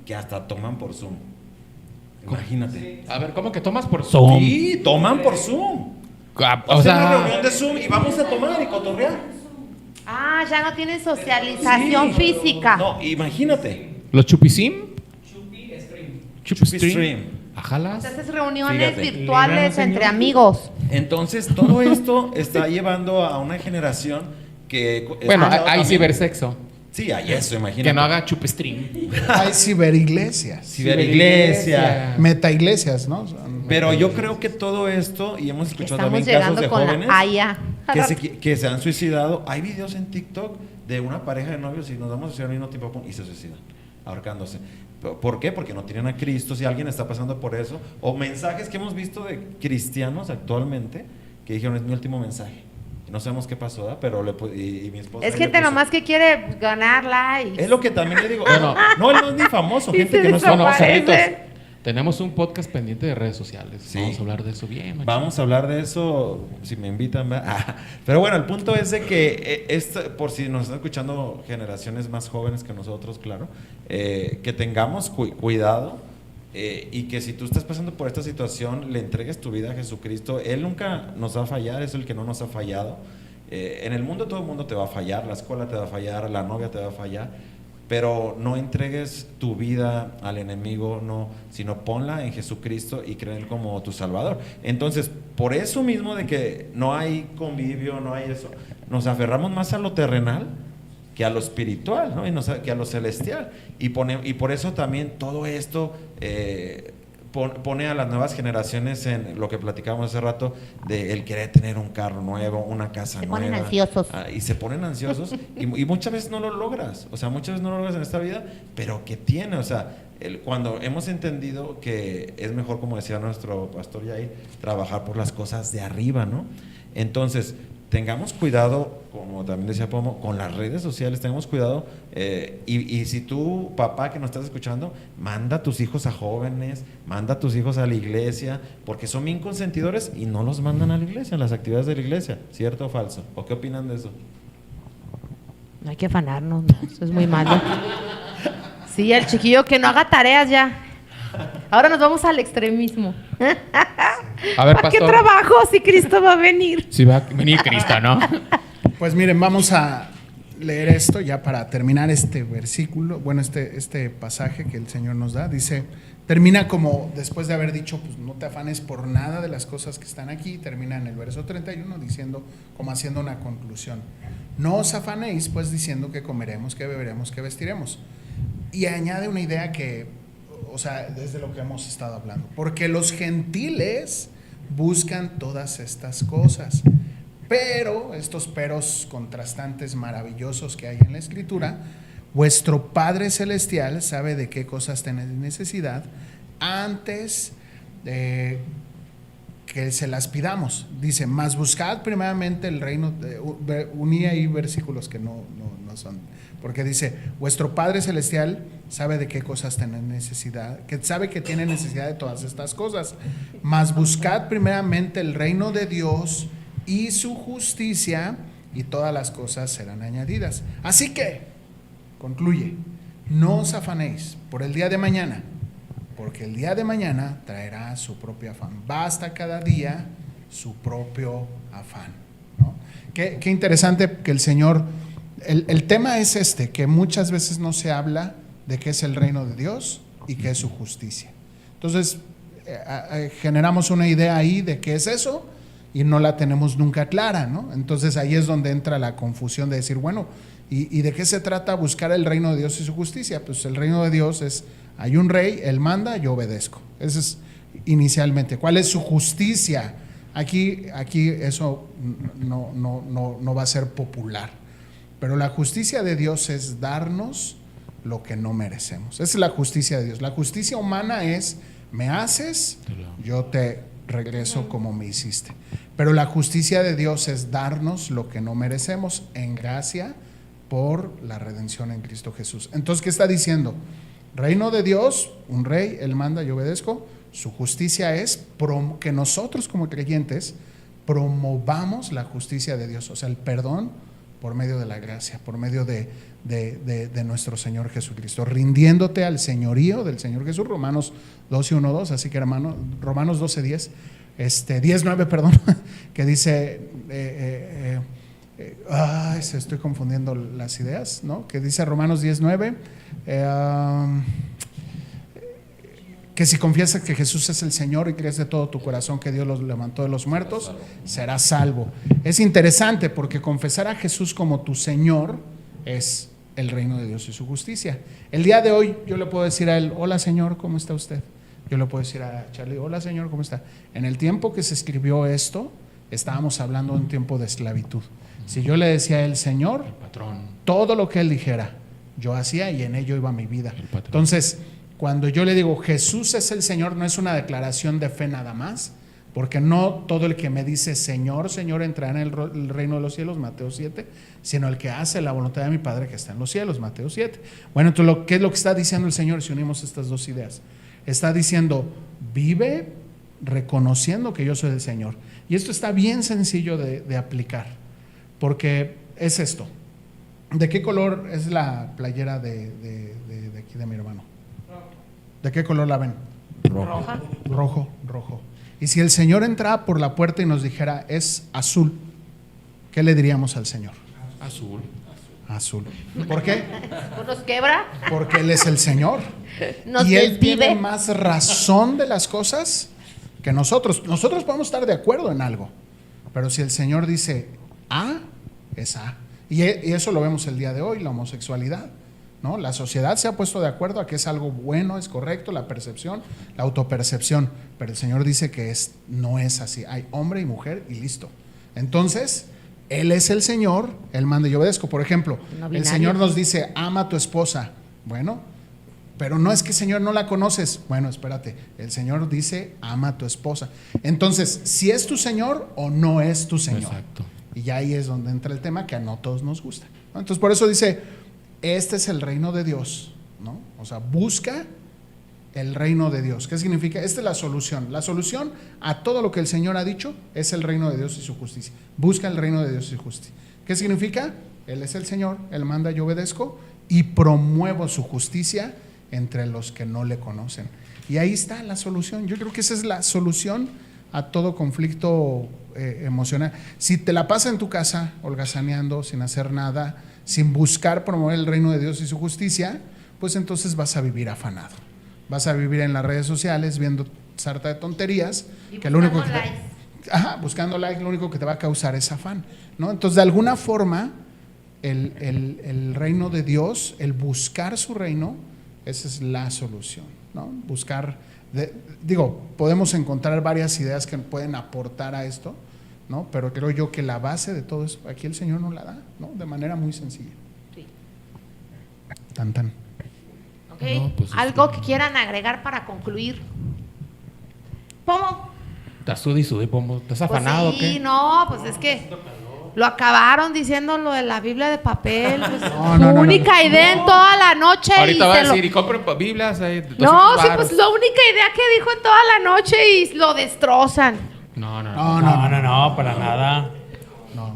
que hasta toman por Zoom. Imagínate. A ver, ¿cómo que tomas por Zoom? Sí, toman por Zoom. Ah, O o sea, una sea, reunión de Zoom y vamos a tomar y cotorrear. Ah, ya no tienen socialización Sí. física. No, imagínate. ¿los chupisim? Chupi Stream. Stream. Ajalas. Haces reuniones Fíjate. virtuales Librano, entre señor. amigos. Entonces, todo esto está llevando a una generación que... Bueno, escuchado hay también- cibersexo. Sí, hay eso, imagínate. Que no haga chupestream. Hay ciberiglesias, Ciberiglesia. metaiglesias, ¿no? Son- Pero yo creo que todo esto, y hemos escuchado Estamos también casos llegando de con jóvenes la AIA. que se han suicidado. Hay videos en TikTok de una pareja de novios y nos damos a al mismo tiempo pum, y se suicidan, ahorcándose. ¿Por qué? Porque no tienen a Cristo, si alguien está pasando por eso. O mensajes que hemos visto de cristianos actualmente que dijeron, es mi último mensaje. Y no sabemos qué pasó, ¿verdad? Pero y mi esposa... Es ahí le gente puso. nomás que quiere ganar likes. Es lo que también le digo. Bueno. No, él no es ni famoso, Y gente se que no es Bueno, famosa. desaparece. Cerritos, tenemos un podcast pendiente de redes sociales. Sí. Vamos a hablar de eso bien. machín. Vamos a hablar de eso si me invitan. ¿verdad? Pero bueno, el punto es de que por si nos están escuchando generaciones más jóvenes que nosotros, claro, que tengamos cuidado y que si tú estás pasando por esta situación, le entregues tu vida a Jesucristo. Él nunca nos va a fallar, es el que no nos ha fallado. En el mundo todo el mundo te va a fallar, la escuela te va a fallar, la novia te va a fallar. Pero no entregues tu vida al enemigo, no, sino ponla en Jesucristo y cree en Él como tu Salvador. Entonces, por eso mismo de que no hay convivio, no hay eso, nos aferramos más a lo terrenal que a lo espiritual, ¿no? Que a lo celestial. Y por eso también todo esto pone a las nuevas generaciones en lo que platicábamos hace rato de el querer tener un carro nuevo, una casa Se nueva. ponen ansiosos. Y se ponen ansiosos y muchas veces no lo logras, o sea, muchas veces no lo logras en esta vida, pero que tiene, o sea, cuando hemos entendido que es mejor, como decía nuestro pastor Yair, trabajar por las cosas de arriba, ¿no? Entonces, tengamos cuidado, como también decía Pomo, con las redes sociales, tengamos cuidado, y si tú, papá que nos estás escuchando, manda a tus hijos a jóvenes, manda a tus hijos a la iglesia, porque son bien consentidores y no los mandan a la iglesia, a las actividades de la iglesia, ¿cierto o falso? ¿O qué opinan de eso? No hay que afanarnos, no, eso es muy malo. Sí, el chiquillo que no haga tareas ya. Ahora nos vamos al extremismo. A ver, ¿Para qué pastor. trabajo si Cristo va a venir? Si va a venir Cristo, ¿no? Pues miren, vamos a leer esto ya para terminar este versículo, bueno, este pasaje que el Señor nos da. Dice, termina como después de haber dicho, pues no te afanes por nada de las cosas que están aquí, termina en el verso 31 diciendo, como haciendo una conclusión. No os afanéis pues diciendo que comeremos, que beberemos, que vestiremos. Y añade una idea que, o sea, desde lo que hemos estado hablando, porque los gentiles buscan todas estas cosas. Pero, estos peros contrastantes maravillosos que hay en la Escritura, vuestro Padre Celestial sabe de qué cosas tenéis necesidad antes de que se las pidamos. Dice, mas buscad primeramente el reino, uní ahí versículos que no son, porque dice, vuestro Padre Celestial sabe de qué cosas tenéis necesidad, que sabe que tiene necesidad de todas estas cosas, mas buscad primeramente el reino de Dios y su justicia, y todas las cosas serán añadidas. Así que, concluye, no os afanéis por el día de mañana, porque el día de mañana traerá su propio afán. Basta cada día su propio afán, ¿no? Qué interesante que el Señor, el tema es que muchas veces no se habla de qué es el reino de Dios y qué es su justicia. Entonces, generamos una idea ahí de qué es eso, y no la tenemos nunca clara, ¿no? Entonces ahí es donde entra la confusión de decir, bueno, ¿y de qué se trata buscar el reino de Dios y su justicia? Pues el reino de Dios es, hay un rey, él manda, yo obedezco. Ese es inicialmente. ¿Cuál es su justicia? Aquí eso no va a ser popular, pero la justicia de Dios es darnos lo que no merecemos. Esa es la justicia de Dios. La justicia humana es, me haces, yo te regreso como me hiciste. Pero la justicia de Dios es darnos lo que no merecemos en gracia por la redención en Cristo Jesús. Entonces, ¿qué está diciendo? Reino de Dios, un rey, él manda, yo obedezco. Su justicia es que nosotros como creyentes promovamos la justicia de Dios, o sea, el perdón por medio de la gracia, por medio de nuestro Señor Jesucristo, rindiéndote al señorío del Señor Jesús. Romanos 12:1-2, así que hermano, Romanos 12:10, 10:9, perdón, que dice, se estoy confundiendo las ideas, ¿no? Que dice Romanos 10:9, que si confiesas que Jesús es el Señor y crees de todo tu corazón que Dios los levantó de los muertos, serás salvo. Es interesante porque confesar a Jesús como tu Señor es el reino de Dios y su justicia. El día de hoy yo le puedo decir a él, hola Señor, ¿cómo está usted? Yo le puedo decir a Charlie, hola Señor, ¿cómo está? En el tiempo que se escribió esto, estábamos hablando de un tiempo de esclavitud. Si yo le decía a él, Señor, El patrón. todo lo que él dijera, yo hacía y en ello iba mi vida. Entonces, cuando yo le digo Jesús es el Señor, no es una declaración de fe nada más, porque no todo el que me dice Señor, Señor entrará en el reino de los cielos, Mateo 7, sino el que hace la voluntad de mi Padre que está en los cielos, Mateo 7. Bueno, entonces, ¿qué es lo que está diciendo el Señor si unimos estas dos ideas? Está diciendo, vive reconociendo que yo soy el Señor. Y esto está bien sencillo de aplicar, porque es esto. ¿De qué color es la playera de aquí de mi hermano? ¿De qué color la ven? Roja. Rojo. Y si el Señor entrara por la puerta y nos dijera, es azul, ¿qué le diríamos al Señor? Azul. ¿Por qué? ¿Nos quebra? Porque Él es el Señor. Nos y Él desvive. tiene más razón de las cosas que nosotros. Nosotros podemos estar de acuerdo en algo, pero si el Señor dice A, es A. Y eso lo vemos el día de hoy, la homosexualidad, ¿no? La sociedad se ha puesto de acuerdo a que es algo bueno, es correcto, la percepción, la autopercepción, pero el Señor dice que no es así. Hay hombre y mujer y listo. Entonces, Él es el Señor, Él manda y yo obedezco. Por ejemplo, No el binario. Señor nos dice, ama a tu esposa. Bueno, pero no es que, Señor, no la conoces. Bueno, espérate, el Señor dice, ama a tu esposa. Entonces, si es tu Señor o no es tu Señor. Exacto. Y ya ahí es donde entra el tema que a no todos nos gusta, ¿no? Entonces, por eso dice, este es el reino de Dios, ¿no? O sea, busca el reino de Dios. ¿Qué significa? Esta es la solución. La solución a todo lo que el Señor ha dicho es el reino de Dios y su justicia. Busca el reino de Dios y su justicia. ¿Qué significa? Él es el Señor, Él manda, yo obedezco y promuevo su justicia entre los que no le conocen. Y ahí está la solución. Yo creo que esa es la solución a todo conflicto emocional. Si te la pasas en tu casa, holgazaneando, sin hacer nada, sin buscar promover el reino de Dios y su justicia, pues entonces vas a vivir afanado. Vas a vivir en las redes sociales viendo sarta de tonterías, que lo único que buscando likes, lo único que te va a causar es afán, ¿no? Entonces, de alguna forma, el reino de Dios, el buscar su reino, esa es la solución, ¿no? Buscar, podemos encontrar varias ideas que pueden aportar a esto, ¿no? Pero creo yo que la base de todo eso, aquí el Señor nos la da, ¿no? De manera muy sencilla. Sí. Tan, tan. Ok, No, pues, algo que quieran agregar para concluir. ¿Cómo? Estás sudi, Pomo. ¿Estás afanado o Pues sí, qué? no, pues es que lo acabaron diciendo lo de la Biblia de papel. Pues, No, su única idea en toda la noche. Ahorita va a se lo- decir, y compren Biblias. 200 No, sí, varos. pues la única idea que dijo en toda la noche y lo destrozan. No. No, para nada.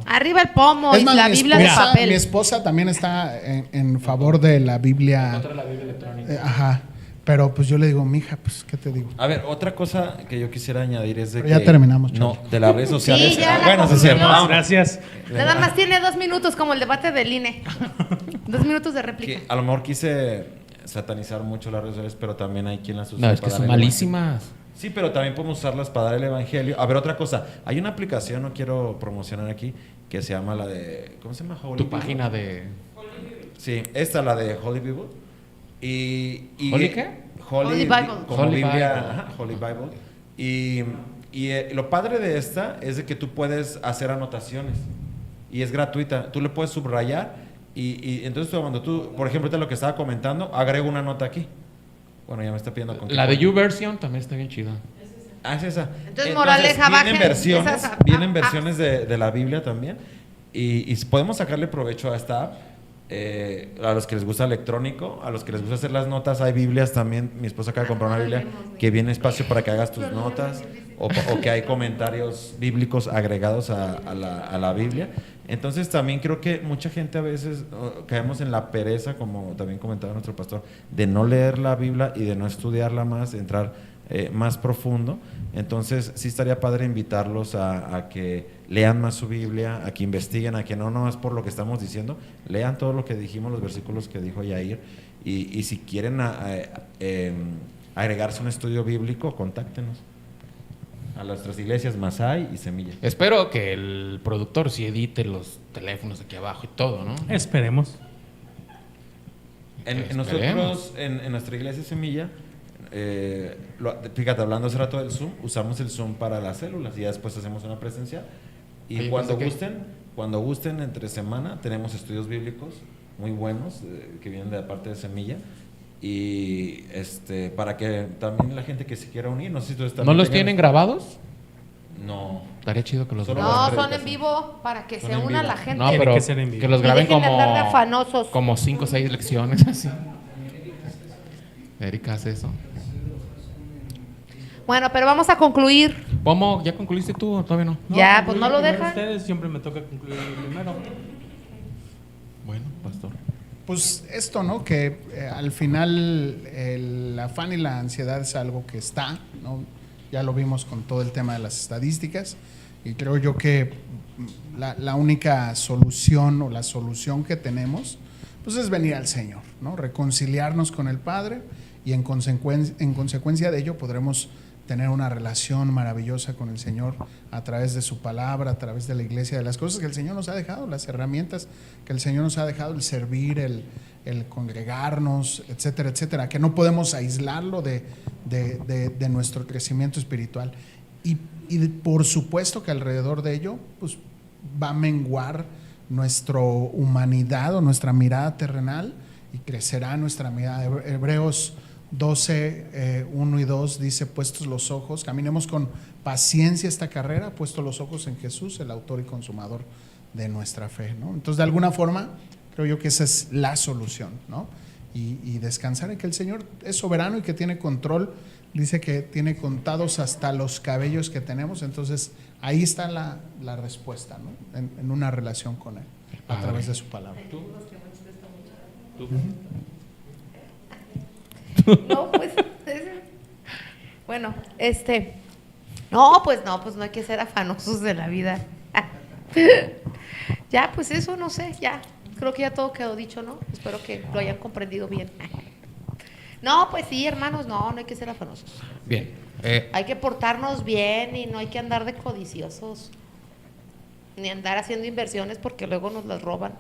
Arriba el pomo Es y más, la Biblia de mi papel. esposa también está en favor de la Biblia. Contra la Biblia electrónica. Ajá. Pero pues yo le digo, mija, pues, ¿qué te digo? A ver, otra cosa que yo quisiera añadir es de Pero ya que... terminamos, No, Charlie. de las redes sociales. Sí, ya la bueno, sí es cierto. conclusión. Vamos. Gracias. Nada más tiene 2 minutos como el debate del INE. 2 minutos de réplica. Que a lo mejor quise satanizar mucho las redes sociales, pero también hay quien las usa No, es que para son dar el malísimas. Sí, pero también podemos usarlas para dar el evangelio. A ver, otra cosa. Hay una aplicación, no quiero promocionar aquí, que se llama la de... ¿Cómo se llama? Holy Tu Bible. página de... Sí, esta la de Holy Bible. Y ¿Holy qué? Holy Bible. Como Holy Biblia, Bible. ajá, Holy Bible. Y lo padre de esta es de que tú puedes hacer anotaciones. Y es gratuita. Tú le puedes subrayar. Y entonces cuando tú, por ejemplo, ahorita lo que estaba comentando, agrego una nota aquí. Bueno, ya me está pidiendo con qué La de poner. YouVersion también está bien chida. Ah, es esa. Entonces, moraleja, vienen bajen versiones, esas vienen apps. versiones de la Biblia también. Y podemos sacarle provecho a esta app. A los que les gusta electrónico, a los que les gusta hacer las notas, hay Biblias también. Mi esposa acaba de comprar una Biblia que viene espacio para que hagas tus notas o que hay comentarios bíblicos agregados a la Biblia. Entonces también creo que mucha gente a veces caemos en la pereza, como también comentaba nuestro pastor, de no leer la Biblia y de no estudiarla más, de entrar más profundo. Entonces sí estaría padre invitarlos a que lean más su Biblia, a que investiguen, a que no más por lo que estamos diciendo, lean todo lo que dijimos, los versículos que dijo Yair, y si quieren agregarse un estudio bíblico, contáctenos a nuestras iglesias Masai y Semilla. Espero que el productor sí edite los teléfonos aquí abajo y todo, ¿no? Esperemos. En nuestra iglesia Semilla, fíjate, hablando hace rato del Zoom, usamos el Zoom para las células y ya después hacemos una presencial. Y Oye, cuando pensé gusten, entre semana, tenemos estudios bíblicos muy buenos que vienen de la parte de Semilla. Y para que también la gente que se quiera unir, no sé si tú estás. ¿No los tienen grabados? No. Estaría chido que los Solo graben. No, las son en predicaciones. vivo para que Son se en una vivo. la gente. No, Tiene pero que ser en vivo. que los Y graben dejen de como andar de afanosos. como 5 o 6 lecciones así. Erika hace eso. Bueno, pero vamos a concluir. ¿Cómo? ¿Ya concluiste tú o todavía no? Ya, pues no lo Primero dejan. Ustedes siempre me toca concluir primero. Bueno, pastor. Pues esto, ¿no? Que al final el afán y la ansiedad es algo que está, ¿no? Ya lo vimos con todo el tema de las estadísticas y creo yo que la única solución o la solución que tenemos pues es venir al Señor, ¿no? Reconciliarnos con el Padre y en consecuencia de ello podremos tener una relación maravillosa con el Señor a través de su palabra, a través de la iglesia, de las cosas que el Señor nos ha dejado, las herramientas que el Señor nos ha dejado, el servir, el congregarnos, etcétera, etcétera, que no podemos aislarlo de nuestro crecimiento espiritual. Y por supuesto que alrededor de ello pues, va a menguar nuestra humanidad o nuestra mirada terrenal y crecerá nuestra mirada. Hebreos 12, 1 y 2 dice, puestos los ojos, caminemos con paciencia esta carrera, puestos los ojos en Jesús, el autor y consumador de nuestra fe, ¿no? Entonces, de alguna forma, creo yo que esa es la solución, ¿no? Y descansar en que el Señor es soberano y que tiene control, dice que tiene contados hasta los cabellos que tenemos, entonces ahí está la respuesta, ¿no? En una relación con Él, a través de su palabra. No, pues. Bueno, no, pues no hay que ser afanosos de la vida. Ya, pues eso, no sé, ya. Creo que ya todo quedó dicho, ¿no? Espero que lo hayan comprendido bien. No, pues sí, hermanos, no hay que ser afanosos. Bien. Hay que portarnos bien y no hay que andar de codiciosos. Ni andar haciendo inversiones porque luego nos las roban.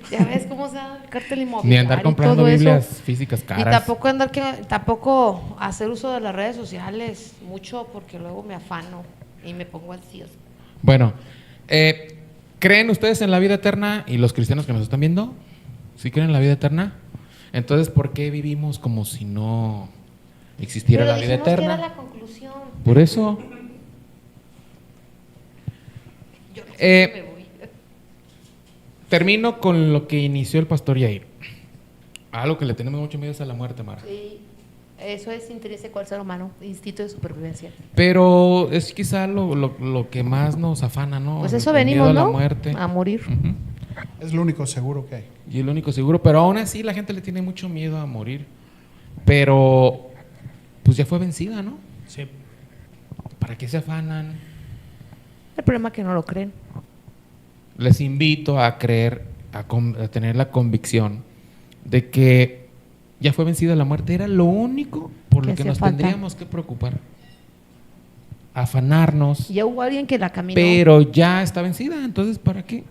Ya ves cómo se da el cártel inmobiliario. Ni andar comprando y todo Biblias eso. físicas Y caras. tampoco hacer uso de las redes sociales mucho porque luego me afano y me pongo ansiosa. Bueno, ¿creen ustedes en la vida eterna? Y los cristianos que nos están viendo, ¿sí creen en la vida eterna? Entonces, ¿por qué vivimos como si no existiera Pero la vida dijimos que eterna? era la conclusión. Por eso. Yo no sé si me voy. Termino con lo que inició el pastor Yair. Algo que le tenemos mucho miedo es a la muerte, Mara. Sí, eso es intrínseco al ser humano, instinto de supervivencia. Pero es quizá lo que más nos afana, ¿no? Pues eso El miedo venimos, a la ¿no? muerte. A morir. Ujú. Es lo único seguro que hay. Y es lo único seguro. Pero aún así la gente le tiene mucho miedo a morir. Pero pues ya fue vencida, ¿no? Sí. ¿Para qué se afanan? El problema es que no lo creen. Les invito a creer, a tener la convicción de que ya fue vencida la muerte. Era lo único por lo Que que hacía nos falta. tendríamos que preocupar. Afanarnos. Ya hubo alguien que la caminó. Pero ya está vencida, entonces ¿para qué?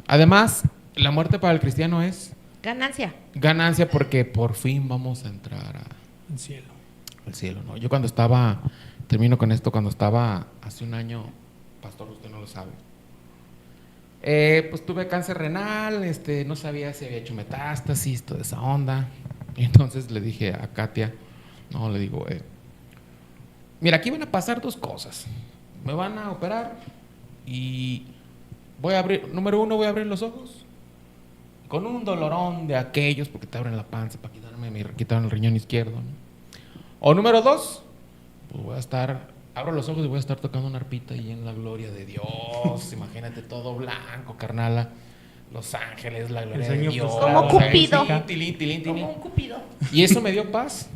Además, la muerte para el cristiano es Ganancia. ganancia porque por fin vamos a entrar El cielo. al cielo, ¿no? Yo termino con esto, cuando estaba hace un año, pastor, usted no lo sabe, pues tuve cáncer renal, no sabía si había hecho metástasis, toda esa onda. Y entonces le dije a Katia, le digo, mira, aquí van a pasar dos cosas. Me van a operar y voy a abrir, número uno, voy a abrir los ojos con un dolorón de aquellos porque te abren la panza para quitarme el riñón izquierdo, ¿no? O número dos, pues abro los ojos y voy a estar tocando una arpita y en la gloria de Dios. Imagínate todo blanco, carnala. Los ángeles, la gloria de sueño Dios. frustrado. Como Cupido. Sí, tilín, tilín, tilín. Como un cupido. Y eso me dio paz.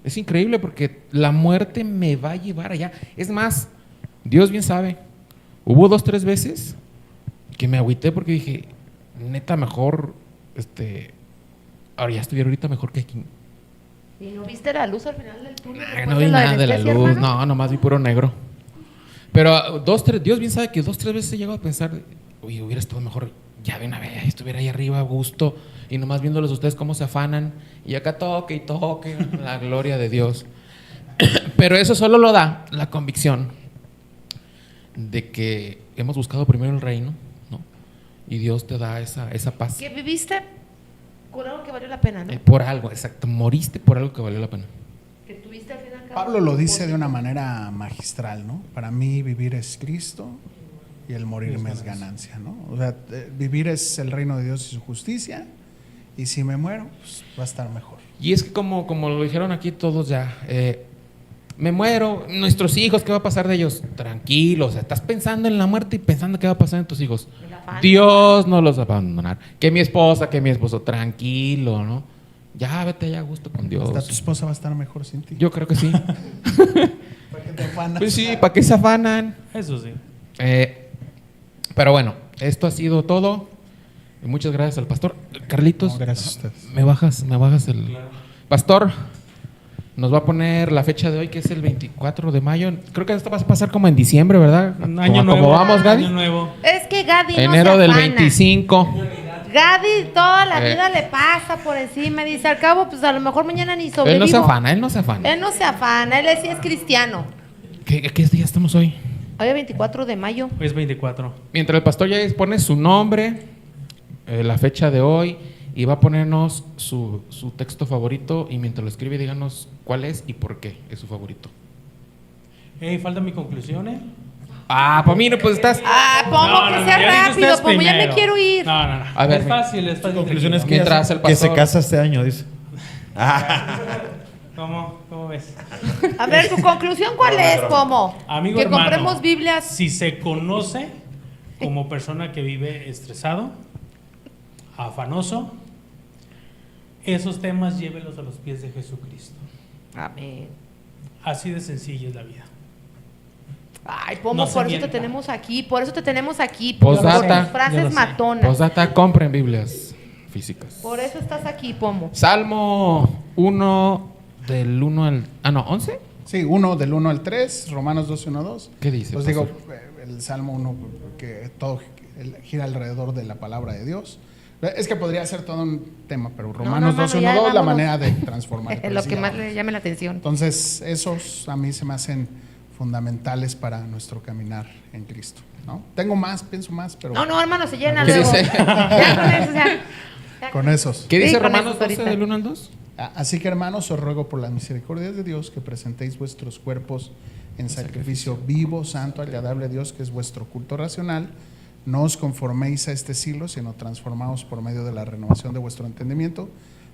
Es increíble porque la muerte me va a llevar allá. Es más, Dios bien sabe. Hubo 2-3 veces que me agüité porque dije, neta, mejor, ahora ya estuviera ahorita mejor que aquí. ¿Y no viste la luz al final del túnel? Nah, después no vi de la nada de la anestesia, luz. hermano? No, nomás vi puro negro. Pero Dios bien sabe que 2-3 veces he llegado a pensar, oye, hubiera estado mejor ya de una vez, estuviera ahí arriba a gusto y nomás viéndolos a ustedes cómo se afanan y acá toque y toque la gloria de Dios. Pero eso solo lo da la convicción de que hemos buscado primero el reino, ¿no? Y Dios te da esa paz. Que viviste con algo que valió la pena, ¿no? Por algo, exacto. Moriste por algo que valió la pena. Que tuviste al final. Pablo lo dice de una manera magistral, ¿no? Para mí vivir es Cristo y el morirme es ganancia, ¿no? O sea, vivir es el reino de Dios y su justicia, y si me muero, pues va a estar mejor. Y es que como lo dijeron aquí todos ya, me muero, nuestros hijos, ¿qué va a pasar de ellos? Tranquilo, o sea, estás pensando en la muerte y pensando qué va a pasar en tus hijos. El afán. Dios no los va a abandonar. Que mi esposa, que mi esposo, tranquilo, ¿no? Ya vete ya a gusto con Dios. Hasta tu esposa va a estar mejor sin ti. Yo creo que sí. ¿Para qué te afanas? Pues sí, ¿para qué se afanan? Eso sí. Pero bueno, esto ha sido todo. Y muchas gracias al pastor. Carlitos, No, gracias a ustedes. me bajas el... Pastor, nos va a poner la fecha de hoy, que es el 24 de mayo. Creo que esto va a pasar como en diciembre, ¿verdad? Año Como nuevo. vamos, Gaby. Año nuevo. Es que Gadi no Enero se del afana. 25. Gadi toda la Eh. vida le pasa por encima y dice, al cabo, pues a lo mejor mañana ni sobrevivo. Él no se afana, él no se afana. Él no se afana, él sí es cristiano. ¿Qué día estamos hoy? Hoy es 24 de mayo. Hoy es 24. Mientras el pastor ya pone su nombre, la fecha de hoy, y va a ponernos su texto favorito, y mientras lo escribe, díganos cuál es y por qué es su favorito. Falta mi conclusión, ¿eh? Ah, Pomino, pues estás... Ah, Pomo, que sea ya dije rápido, ustedes Pomo, ya me primero. quiero ir. No. A ver, es fácil, es fácil. Conclusión es que, Mientras el que se pastor- casa este año, dice. ¿Cómo ves? A ver, ¿tu conclusión cuál es, Pomo? Amigo que hermano, compremos Biblias. Si se conoce como persona que vive estresado, afanoso, esos temas llévelos a los pies de Jesucristo. Amén. Así de sencilla es la vida. Ay, Pomo, No se por eso te mienta. tenemos aquí, por eso te tenemos aquí. Postdata. Por tus Yo lo frases sé. matonas. Postdata, compren Biblias físicas. Por eso estás aquí, Pomo. Salmo 1 del 1 al... Ah, no, 11. Sí, 1 del 1 al 3, Romanos 12, 1, 2. ¿Qué dice, Pues digo, pastor? el Salmo 1, que todo gira alrededor de la palabra de Dios. Es que podría ser todo un tema, pero Romanos hermano, 12, ya 1, 2, la vámonos. manera de transformar. Lo que más le llame la atención. Entonces, esos a mí se me hacen fundamentales para nuestro caminar en Cristo, ¿no? Tengo más, pienso más, pero No, hermano, se llena ¿Qué luego. dice? Ya con eso, ya. con esos. ¿Qué Sí, dice con Romanos eso 12 ahorita. del 1 al 2? Así que, hermanos, os ruego por las misericordias de Dios que presentéis vuestros cuerpos en sacrificio vivo, santo, agradable a Dios, que es vuestro culto racional. No os conforméis a este siglo, sino transformaos por medio de la renovación de vuestro entendimiento,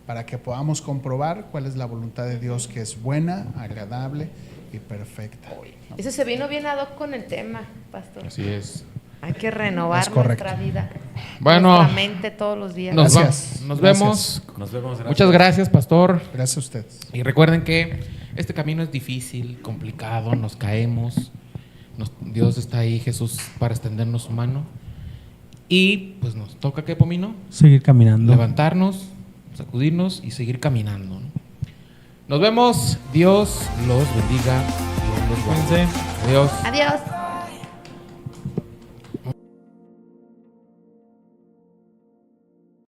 para que podamos comprobar cuál es la voluntad de Dios, que es buena, agradable y perfecta. ¿no? Eso se vino bien ad hoc con el tema, pastor. Así es. Hay que renovar Es correcto. nuestra vida. Bueno, nuestra mente todos los días. Nos Gracias. Nos Gracias. vemos. Nos vemos. Gracias. Muchas gracias, pastor. Gracias a ustedes. Y recuerden que este camino es difícil, complicado, nos caemos. Dios está ahí, Jesús, para extendernos su mano. Y pues nos toca, ¿qué, Pomino? Seguir caminando. Levantarnos, sacudirnos y seguir caminando, ¿no? Nos vemos. Dios los bendiga. Dios los guarde. Cuídense. Adiós. Adiós.